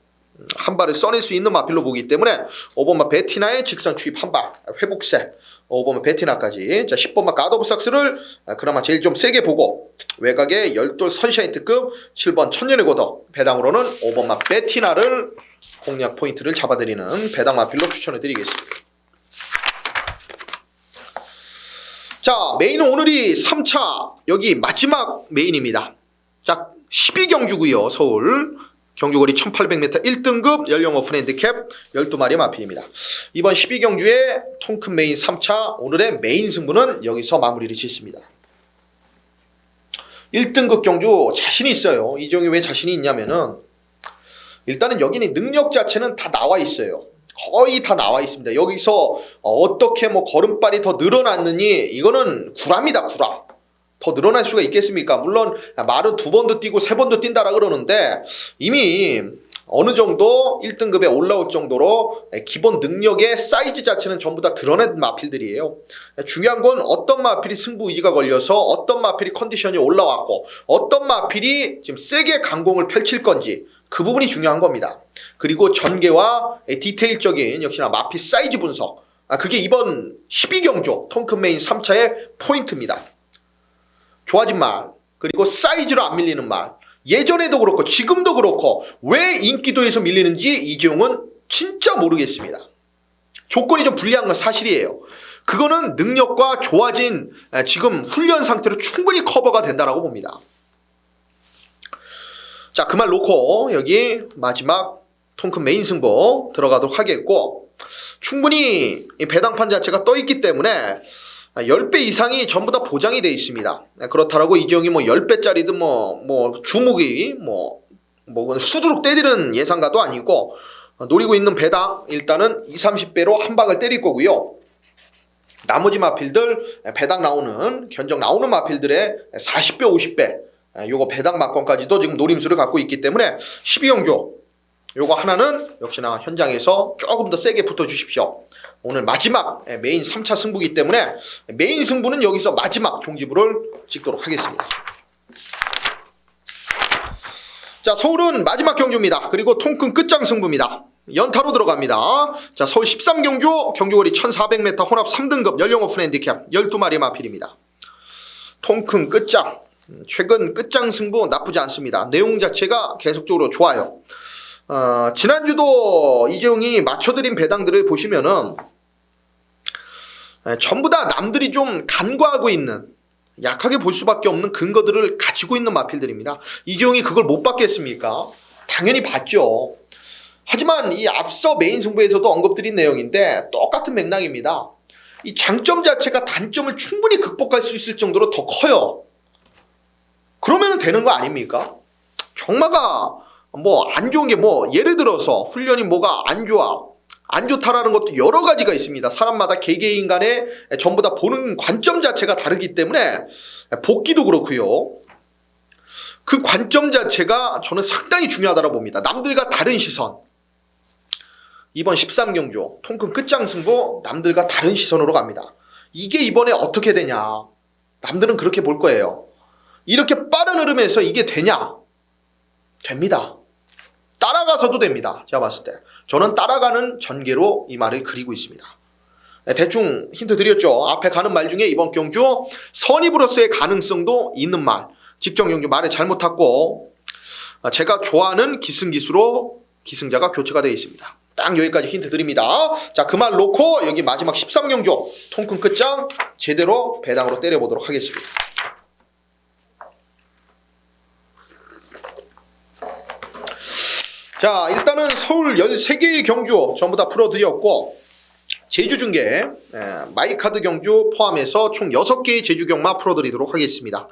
Speaker 1: 한 발을 써낼 수 있는 마필로 보기 때문에 5번마 베티나의 직선 추입 한 발, 회복세, 5번마 베티나까지. 자, 10번마 갓 오브 삭스를 그나마 제일 좀 세게 보고, 외곽에 12 선샤이트급 7번 천년의 고도, 배당으로는 5번마 베티나를 공략 포인트를 잡아드리는 배당 마필로 추천해 드리겠습니다. 자, 메인은 오늘이 3차 여기 마지막 메인입니다. 자, 12경주고요. 서울 경주거리 1800m 1등급 연령 오픈 핸디캡 12마리 마필입니다. 이번 12경주의 통큰 메인 3차 오늘의 메인 승부는 여기서 마무리를 짓습니다. 1등급 경주 자신이 있어요. 이종이 왜 자신이 있냐면은 일단은 여기는 능력 자체는 다 나와 있어요. 거의 다 나와 있습니다. 여기서 어떻게 뭐 걸음발이 더 늘어났느니 이거는 구라입니다. 구라. 더 늘어날 수가 있겠습니까? 물론 말은 2번도 뛰고 3번도 뛴다라 그러는데 이미 어느 정도 1등급에 올라올 정도로 기본 능력의 사이즈 자체는 전부 다 드러낸 마필들이에요. 중요한 건 어떤 마필이 승부 의지가 걸려서 어떤 마필이 컨디션이 올라왔고 어떤 마필이 지금 세게 강공을 펼칠 건지, 그 부분이 중요한 겁니다. 그리고 전개와 디테일적인 역시나 마필 사이즈 분석, 그게 이번 12경주 통큰 메인 3차의 포인트입니다. 좋아진 말, 그리고 사이즈로 안 밀리는 말, 예전에도 그렇고 지금도 그렇고 왜 인기도에서 밀리는지 이재용은 진짜 모르겠습니다. 조건이 좀 불리한 건 사실이에요. 그거는 능력과 좋아진 지금 훈련 상태로 충분히 커버가 된다라고 봅니다. 자, 그 말 놓고 여기 마지막 통큰 메인 승부 들어가도록 하겠고, 충분히 이 배당판 자체가 떠있기 때문에 10배 이상이 전부 다 보장이 되어 있습니다. 그렇다라고 이재용이 뭐 10배짜리든 뭐 주목이 뭐 수두룩 때리는 예상가도 아니고, 노리고 있는 배당 일단은 20, 30배로 한 방을 때릴 거고요. 나머지 마필들 배당 나오는 견적 나오는 마필들의 40배 50배 요거 배당 막권까지도 지금 노림수를 갖고 있기 때문에 12경주 요거 하나는 역시나 현장에서 조금 더 세게 붙어 주십시오. 오늘 마지막 메인 3차 승부이기 때문에 메인 승부는 여기서 마지막 종지부를 찍도록 하겠습니다. 자, 서울은 마지막 경주입니다. 그리고 통큰 끝장 승부입니다. 연타로 들어갑니다. 자, 서울 13경주 경주거리 1400m 혼합 3등급 연령 오픈 핸디캡 12마리 마필입니다. 통큰 끝장, 최근 끝장 승부 나쁘지 않습니다. 내용 자체가 계속적으로 좋아요. 지난주도 이재용이 맞춰드린 배당들을 보시면은 전부 다 남들이 좀 간과하고 있는, 약하게 볼 수밖에 없는 근거들을 가지고 있는 마필들입니다. 이재용이 그걸 못 봤겠습니까? 당연히 봤죠. 하지만 이 앞서 메인 승부에서도 언급드린 내용인데 똑같은 맥락입니다. 이 장점 자체가 단점을 충분히 극복할 수 있을 정도로 더 커요. 그러면 되는 거 아닙니까? 경마가 뭐 안 좋은 게 뭐 예를 들어서 훈련이 뭐가 안 좋아, 안 좋다라는 것도 여러 가지가 있습니다. 사람마다 개개인 간에 전부 다 보는 관점 자체가 다르기 때문에 복귀도 그렇고요. 그 관점 자체가 저는 상당히 중요하다고 봅니다. 남들과 다른 시선. 이번 13경주 통큰 끝장 승부 남들과 다른 시선으로 갑니다. 이게 이번에 어떻게 되냐. 남들은 그렇게 볼 거예요. 이렇게 빠른 흐름에서 이게 되냐. 됩니다. 따라가서도 됩니다. 제가 봤을 때. 저는 따라가는 전개로 이 말을 그리고 있습니다. 대충 힌트 드렸죠. 앞에 가는 말 중에 이번 경주 선입으로서의 가능성도 있는 말. 직전 경주 말을 잘못 탔고 제가 좋아하는 기승기수로 기승자가 교체가 되어 있습니다. 딱 여기까지 힌트 드립니다. 자, 그 말 놓고 여기 마지막 13경주 통큰 끝장 제대로 배당으로 때려보도록 하겠습니다. 자, 일단은 서울 13개의 경주 전부 다 풀어드렸고, 제주 중계 마이카드 경주 포함해서 총 6개의 제주 경마 풀어드리도록 하겠습니다.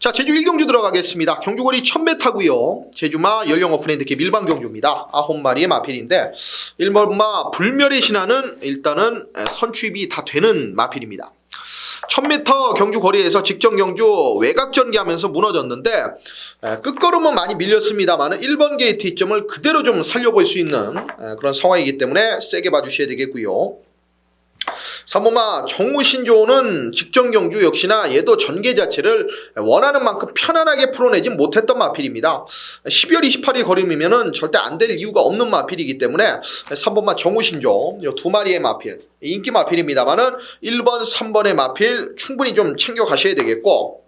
Speaker 1: 자, 제주 1경주 들어가겠습니다. 경주거리 1000m고요. 제주마 연령 오픈 핸디캡 일반 경주입니다. 9마리의 마필인데 1번마 불멸의 신화는 일단은 선취입이 다 되는 마필입니다. 1000m 경주 거리에서 직전 경주 외곽 전개하면서 무너졌는데 끝걸음은 많이 밀렸습니다만 1번 게이트 이점을 그대로 좀 살려볼 수 있는 그런 상황이기 때문에 세게 봐주셔야 되겠고요. 3번마 정우신조는 직전 경주 역시나 얘도 전개 자체를 원하는 만큼 편안하게 풀어내지 못했던 마필입니다. 12월 28일 거림이면은 절대 안 될 이유가 없는 마필이기 때문에 3번마 정우신조 이 두 마리의 마필 인기 마필입니다만은 1번 3번의 마필 충분히 좀 챙겨 가셔야 되겠고,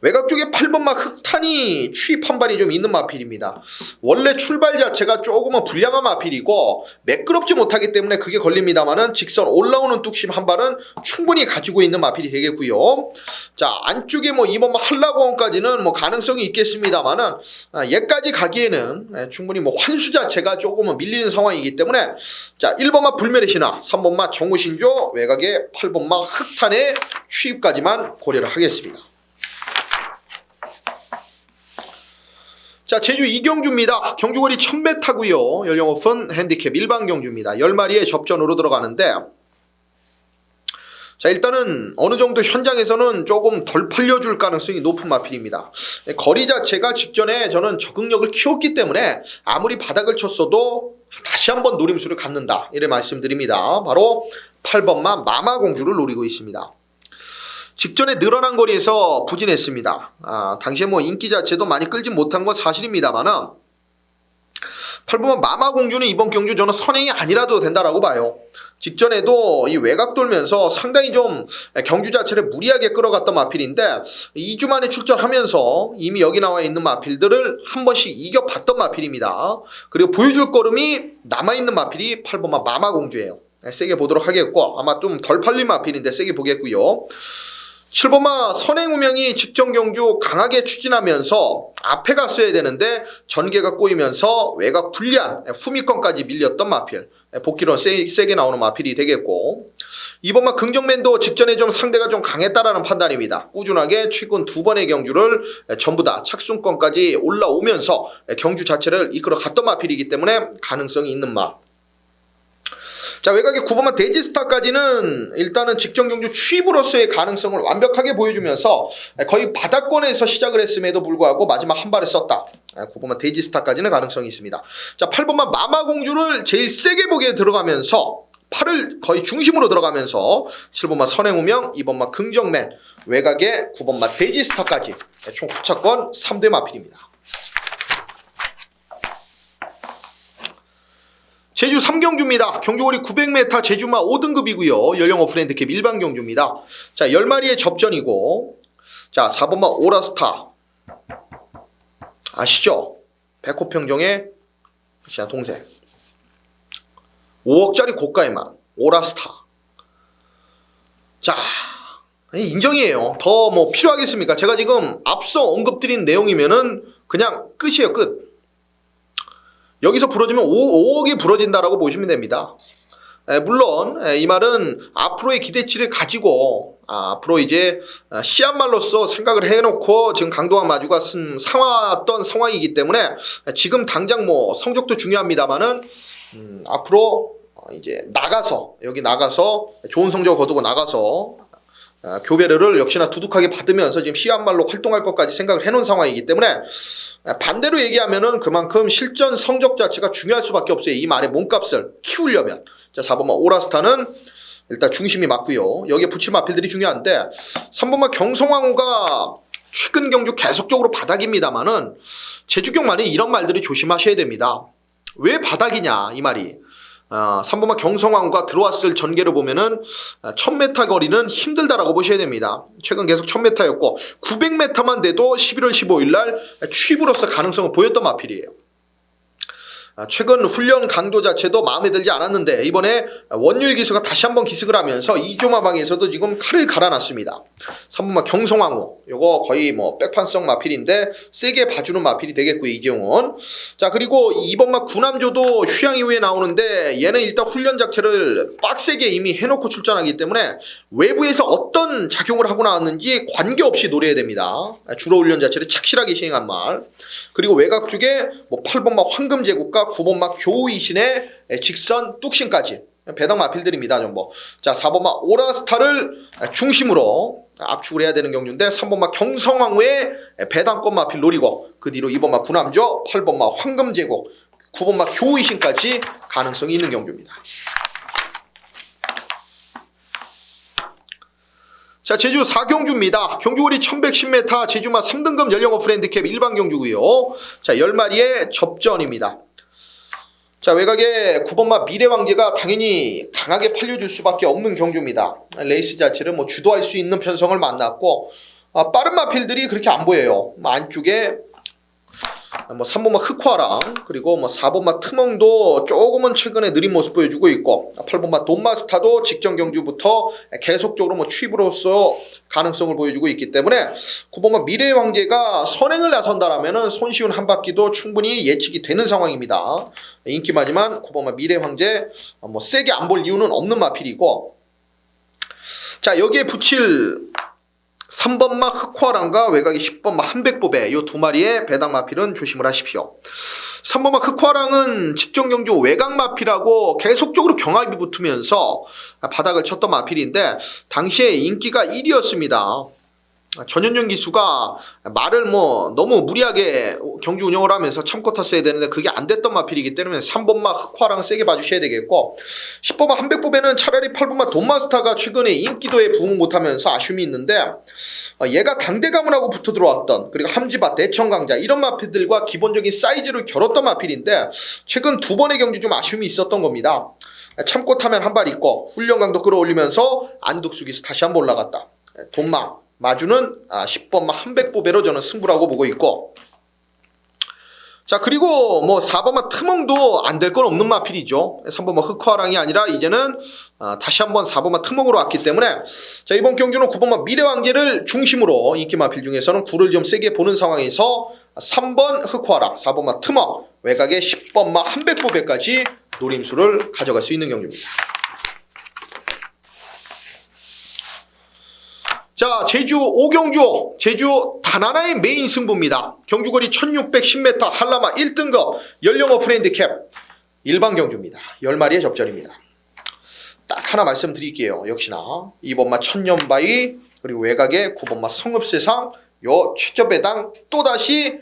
Speaker 1: 외곽 쪽에 8번마 흑탄이 추입 한발이 좀 있는 마필입니다. 원래 출발 자체가 조금은 불량한 마필이고 매끄럽지 못하기 때문에 그게 걸립니다만은 직선 올라오는 뚝심 한발은 충분히 가지고 있는 마필이 되겠고요. 자, 안쪽에 뭐 2번마 한라공원까지는 뭐 가능성이 있겠습니다만은 얘까지 가기에는 충분히 뭐 환수 자체가 조금은 밀리는 상황이기 때문에 자, 1번마 불멸의 신화, 3번마 정우신조, 외곽에 8번마 흑탄의 추입까지만 고려를 하겠습니다. 자, 제주 2경주입니다. 경주거리 1000m고요. 연령 오픈 핸디캡 일반 경주입니다. 10마리의 접전으로 들어가는데, 자, 일단은 어느 정도 현장에서는 조금 덜 팔려줄 가능성이 높은 마필입니다. 거리 자체가 직전에 저는 적응력을 키웠기 때문에 아무리 바닥을 쳤어도 다시 한번 노림수를 갖는다, 이래 말씀드립니다. 바로 8번마 마마공주를 노리고 있습니다. 직전에 늘어난 거리에서 부진했습니다. 당시에 뭐 인기 자체도 많이 끌지 못한 건 사실입니다만은 8번마 마마공주는 이번 경주 저는 선행이 아니라도 된다라고 봐요. 직전에도 이 외곽 돌면서 상당히 좀 경주 자체를 무리하게 끌어갔던 마필인데 2주 만에 출전하면서 이미 여기 나와 있는 마필들을 한 번씩 이겨봤던 마필입니다. 그리고 보여줄 걸음이 남아있는 마필이 8번마 마마공주예요. 세게 보도록 하겠고, 아마 좀 덜 팔린 마필인데 세게 보겠고요. 7번마 선행우명이 직전 경주 강하게 추진하면서 앞에 갔어야 되는데 전개가 꼬이면서 외곽 불리한 후미권까지 밀렸던 마필, 복귀로 세게 나오는 마필이 되겠고, 2번마 긍정맨도 직전에 좀 상대가 좀 강했다라는 판단입니다. 꾸준하게 최근 2번의 경주를 전부 다 착순권까지 올라오면서 경주 자체를 이끌어 갔던 마필이기 때문에 가능성이 있는 마. 자, 외곽의 9번마 데지스타까지는 일단은 직전 경주 취입으로서의 가능성을 완벽하게 보여주면서 거의 바닥권에서 시작을 했음에도 불구하고 마지막 한 발을 썼다. 9번마 데지스타까지는 가능성이 있습니다. 자, 8번마 마마공주를 제일 세게 보기에 들어가면서 8을 거의 중심으로 들어가면서 7번마 선행우명, 2번마 긍정맨, 외곽의 9번마 데지스타까지 총 후차권 3대 마필입니다. 제주 3경주입니다. 경주거리 900m 제주마 5등급이고요. 연령 오프랜드캡 일반 경주입니다. 자, 10마리의 접전이고, 자, 4번마 오라스타. 아시죠? 백호평정의 동생. 5억짜리 고가의만 오라스타. 자, 인정이에요. 더 뭐 필요하겠습니까? 제가 지금 앞서 언급드린 내용이면은 그냥 끝이에요, 끝. 여기서 부러지면 5억이 부러진다라고 보시면 됩니다. 물론 이 말은 앞으로의 기대치를 가지고 앞으로 이제 시합말로서 생각을 해놓고 지금 강동원 마주가 상황했던 상황이기 때문에 지금 당장 뭐 성적도 중요합니다만은 앞으로 이제 여기 나가서 좋은 성적 거두고 나가서 교배료를 역시나 두둑하게 받으면서 지금 시합말로 활동할 것까지 생각을 해놓은 상황이기 때문에 반대로 얘기하면은 그만큼 실전 성적 자체가 중요할 수밖에 없어요. 이 말의 몸값을 키우려면. 자, 4번마 오라스타는 일단 중심이 맞고요. 여기에 붙일 마필들이 중요한데 3번마 경성왕후가 최근 경주 계속적으로 바닥입니다만은 제주경만이 이런 말들을 조심하셔야 됩니다. 왜 바닥이냐 이 말이. 3번마 경성왕후가 들어왔을 전개를 보면은 1000m 거리는 힘들다라고 보셔야 됩니다. 최근 계속 1000m였고 900m만 돼도 11월 15일 날 취입으로서 가능성을 보였던 마필이에요. 최근 훈련 강도 자체도 마음에 들지 않았는데 이번에 원율 기수가 다시 한번 기습을 하면서 이조마방에서도 지금 칼을 갈아놨습니다. 3번마 경성왕후 요거 거의 뭐 백판성 마필인데 세게 봐주는 마필이 되겠고요. 이재용은. 자, 그리고 2번마 구남조도 휴양 이후에 나오는데 얘는 일단 훈련 자체를 빡세게 이미 해놓고 출전하기 때문에 외부에서 어떤 작용을 하고 나왔는지 관계없이 노려야 됩니다. 주로 훈련 자체를 착실하게 시행한 말. 그리고 외곽 쪽에 뭐 8번마 황금제국과 9번마 교우이신의 직선 뚝심까지 배당 마필들입니다. 전부. 자, 4번마 오라스타를 중심으로 압축을 해야 되는 경주인데 3번마 경성왕후의 배당권 마필 노리고 그 뒤로 2번마 구남조, 8번마 황금제국, 9번마 교우이신까지 가능성이 있는 경주입니다. 자, 제주 4경주입니다. 경주거리 1110m 제주마 3등급 연령 오프랜드캡 일반 경주고요. 자, 10마리의 접전입니다. 자, 외곽에 9번마 미래왕제가 당연히 강하게 팔려줄 수밖에 없는 경주입니다. 레이스 자체를 뭐 주도할 수 있는 편성을 만났고 빠른 마필들이 그렇게 안 보여요. 안쪽에 뭐 3번마 흑화랑 그리고 뭐 4번마 트멍도 조금은 최근에 느린 모습 보여주고 있고 8번마 돈마스타도 직전 경주부터 계속적으로 뭐 취입으로서 가능성을 보여주고 있기 때문에 9번마 미래의 황제가 선행을 나선다라면은 손쉬운 한 바퀴도 충분히 예측이 되는 상황입니다. 인기마지만 9번마 미래의 황제 뭐 세게 안 볼 이유는 없는 마필이고, 자, 여기에 붙일 3번마 흑화랑과 외곽이 10번마 한백보배 이 두 마리의 배당 마필은 조심을 하십시오. 3번마 흑화랑은 직전 경주 외곽 마필하고 계속적으로 경합이 붙으면서 바닥을 쳤던 마필인데 당시에 인기가 1위였습니다. 전현준 기수가 말을 뭐 너무 무리하게 경기 운영을 하면서 참고 탔어야 되는데 그게 안 됐던 마필이기 때문에 3번마 흑화랑 세게 봐주셔야 되겠고, 10번마 한백법에는 차라리 8번마 돈마스터가 최근에 인기도에 부응 못하면서 아쉬움이 있는데, 얘가 강대감을 하고 붙어 들어왔던, 그리고 함지바, 대청강자 이런 마필들과 기본적인 사이즈를 겨뤘던 마필인데 최근 두 번의 경기 좀 아쉬움이 있었던 겁니다. 참고 타면 한 발 있고 훈련 강도 끌어올리면서 안득수 기수 다시 한번 올라갔다. 돈마 마주는 10번마 한백보배로 저는 승부라고 보고 있고, 자 그리고 뭐 4번마 트멍도 안 될 건 없는 마필이죠. 3번마 흑화랑이 아니라 이제는 다시 한번 4번마 트멍으로 왔기 때문에, 자 이번 경주는 9번마 미래왕제를 중심으로 인기 마필 중에서는 9를 좀 세게 보는 상황에서 3번 흑화랑, 4번마 트멍, 외곽에 10번마 한백보배까지 노림수를 가져갈 수 있는 경주입니다. 자 제주 5경주, 제주 단 하나의 메인 승부입니다. 경주거리 1610m, 한라마 1등급 연령 어프 핸디캡 일반 경주입니다. 10마리의 접전입니다. 딱 하나 말씀드릴게요. 역시나 2번마 천년바위, 그리고 외곽에 9번마 성읍세상, 요 최저배당 또다시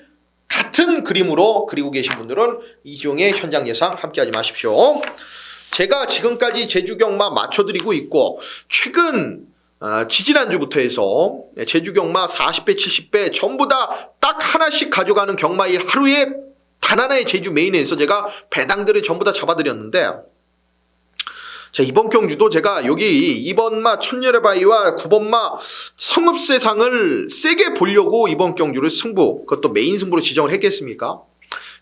Speaker 1: 같은 그림으로 그리고 계신 분들은 이종의 현장 예상 함께하지 마십시오. 제가 지금까지 제주경마 맞춰드리고 있고, 최근 지지난주부터 해서 제주경마 40배 70배 전부 다 딱 하나씩 가져가는 경마일 하루에 단 하나의 제주 메인에서 제가 배당들을 전부 다 잡아드렸는데, 자 이번 경주도 제가 여기 2번마 천년의 바위와 9번마 성읍세상을 세게 보려고 이번 경주를 승부, 그것도 메인 승부로 지정을 했겠습니까?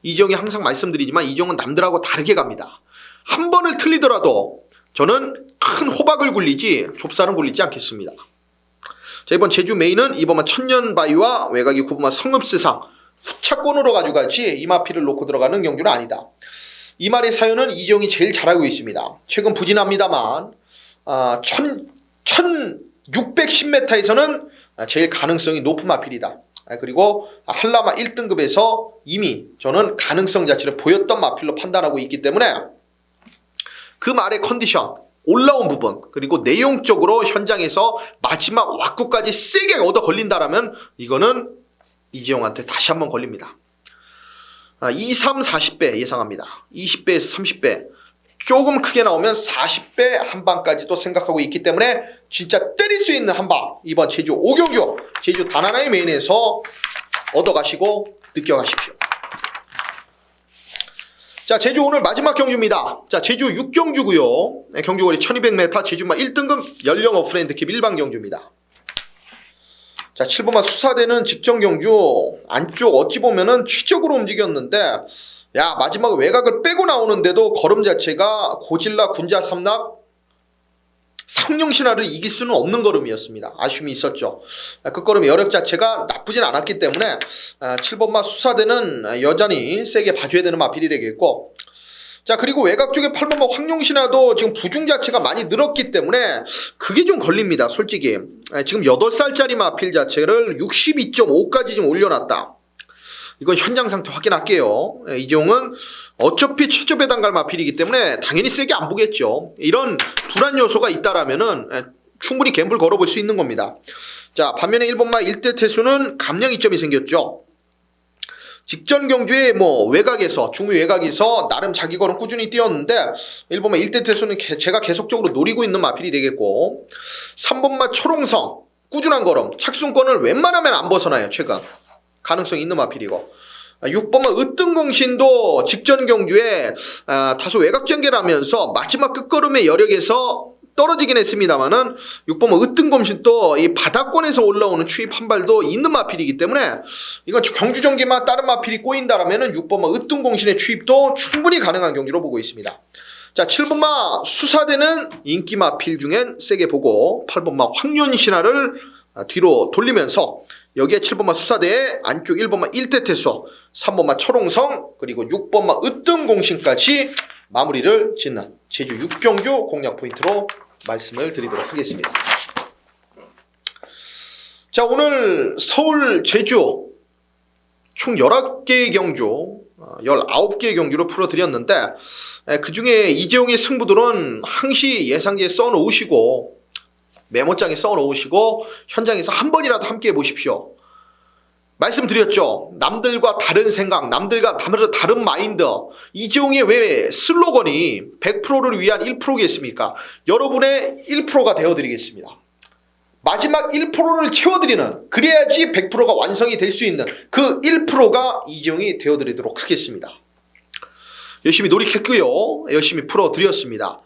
Speaker 1: 이정이 항상 말씀드리지만 이정은 남들하고 다르게 갑니다. 한 번을 틀리더라도 저는 큰 호박을 굴리지 좁쌀은 굴리지 않겠습니다. 자 이번 제주 메인은 2번마 천년바위와 외곽이 9번마 성읍세상 후차권으로 가져가지 이 마필을 놓고 들어가는 경주는 아니다. 이 말의 사연은 이재용이 제일 잘 알고 있습니다. 최근 부진합니다만 1610m에서는 제일 가능성이 높은 마필이다. 그리고 한라마 1등급에서 이미 저는 가능성 자체를 보였던 마필로 판단하고 있기 때문에 그 말의 컨디션, 올라온 부분, 그리고 내용적으로 현장에서 마지막 왁구까지 세게 얻어 걸린다라면 이거는 이재용한테 다시 한번 걸립니다. 2, 3, 40배 예상합니다. 20배에서 30배, 조금 크게 나오면 40배 한방까지도 생각하고 있기 때문에 진짜 때릴 수 있는 한방, 이번 제주 5경주 제주 단 하나의 메인에서 얻어가시고 느껴가십시오. 자 제주 오늘 마지막 경주입니다. 자 제주 6경주고요. 경주거리 1200m, 제주마 1등급 연령 어프 핸디캡 일반 경주입니다. 자 7번마 수사대는 직전 경주 안쪽 어찌 보면은 최적으로 움직였는데, 야 마지막 외곽을 빼고 나오는데도 걸음 자체가 고질라 군자 삼락 상룡신화를 이길 수는 없는 걸음이었습니다. 아쉬움이 있었죠. 그 걸음의 여력 자체가 나쁘진 않았기 때문에 7번마 수사대는 여전히 세게 봐줘야 되는 마필이 되겠고, 자 그리고 외곽 쪽에 8번마 황룡신화도 지금 부중 자체가 많이 늘었기 때문에 그게 좀 걸립니다. 솔직히 지금 8살짜리 마필 자체를 62.5까지 좀 올려놨다. 이건 현장 상태 확인할게요. 이종은 어차피 최저 배당 갈 마필이기 때문에 당연히 세게 안 보겠죠. 이런 불안 요소가 있다라면은 충분히 갬블 걸어볼 수 있는 겁니다. 자 반면에 1번마 1대 태수는 감량 이점이 생겼죠. 직전 경주에 뭐 외곽에서 중미 외곽에서 나름 자기 걸음 꾸준히 뛰었는데 1번마 1대 태수는 제가 계속적으로 노리고 있는 마필이 되겠고, 3번마 초롱성 꾸준한 걸음 착순권을 웬만하면 안 벗어나요. 최근 가능성이 있는 마필이고, 6번마 으뜸공신도 직전 경주에 다소 외곽 전개를 하면서 마지막 끝걸음의 여력에서 떨어지긴 했습니다만은 6번마 으뜸공신도 이 바닥권에서 올라오는 추입 한 발도 있는 마필이기 때문에 이건 경주 전개만 다른 마필이 꼬인다라면은 6번마 으뜸공신의 추입도 충분히 가능한 경주로 보고 있습니다. 자 7번마 수사대는 인기 마필 중엔 세게 보고 8번마 황륜신화를 뒤로 돌리면서 여기에 7번마 수사대에 안쪽 1번마 1대 태수, 3번마 철옹성, 그리고 6번마 으뜸공신까지 마무리를 짓는 제주 6경주 공략 포인트로 말씀을 드리도록 하겠습니다. 자 오늘 서울 제주 총 11개의 경주 19개의 경주를 풀어드렸는데, 그 중에 이재용의 승부들은 항시 예상지에 써놓으시고 메모장에 써 놓으시고 현장에서 한 번이라도 함께 해보십시오. 말씀드렸죠. 남들과 다른 생각, 남들과 다른 마인드. 이재용의 왜 슬로건이 100%를 위한 1%겠습니까? 여러분의 1%가 되어드리겠습니다. 마지막 1%를 채워드리는, 그래야지 100%가 완성이 될 수 있는 그 1%가 이재용이 되어드리도록 하겠습니다. 열심히 노력했고요. 열심히 풀어드렸습니다.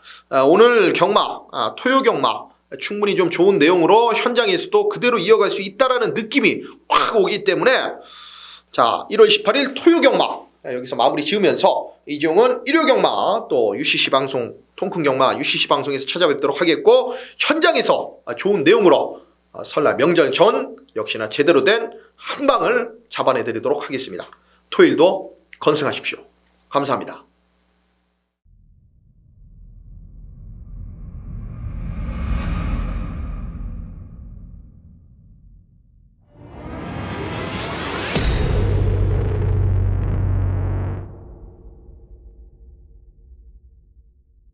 Speaker 1: 오늘 경마, 토요 경마 충분히 좀 좋은 내용으로 현장에서도 그대로 이어갈 수 있다라는 느낌이 확 오기 때문에 자 1월 18일 토요 경마 여기서 마무리 지으면서 이재용은 일요 경마 또 UCC 방송 통큰 경마 UCC 방송에서 찾아뵙도록 하겠고 현장에서 좋은 내용으로 설날 명절 전 역시나 제대로 된 한 방을 잡아내 드리도록 하겠습니다. 토요일도 건승하십시오. 감사합니다.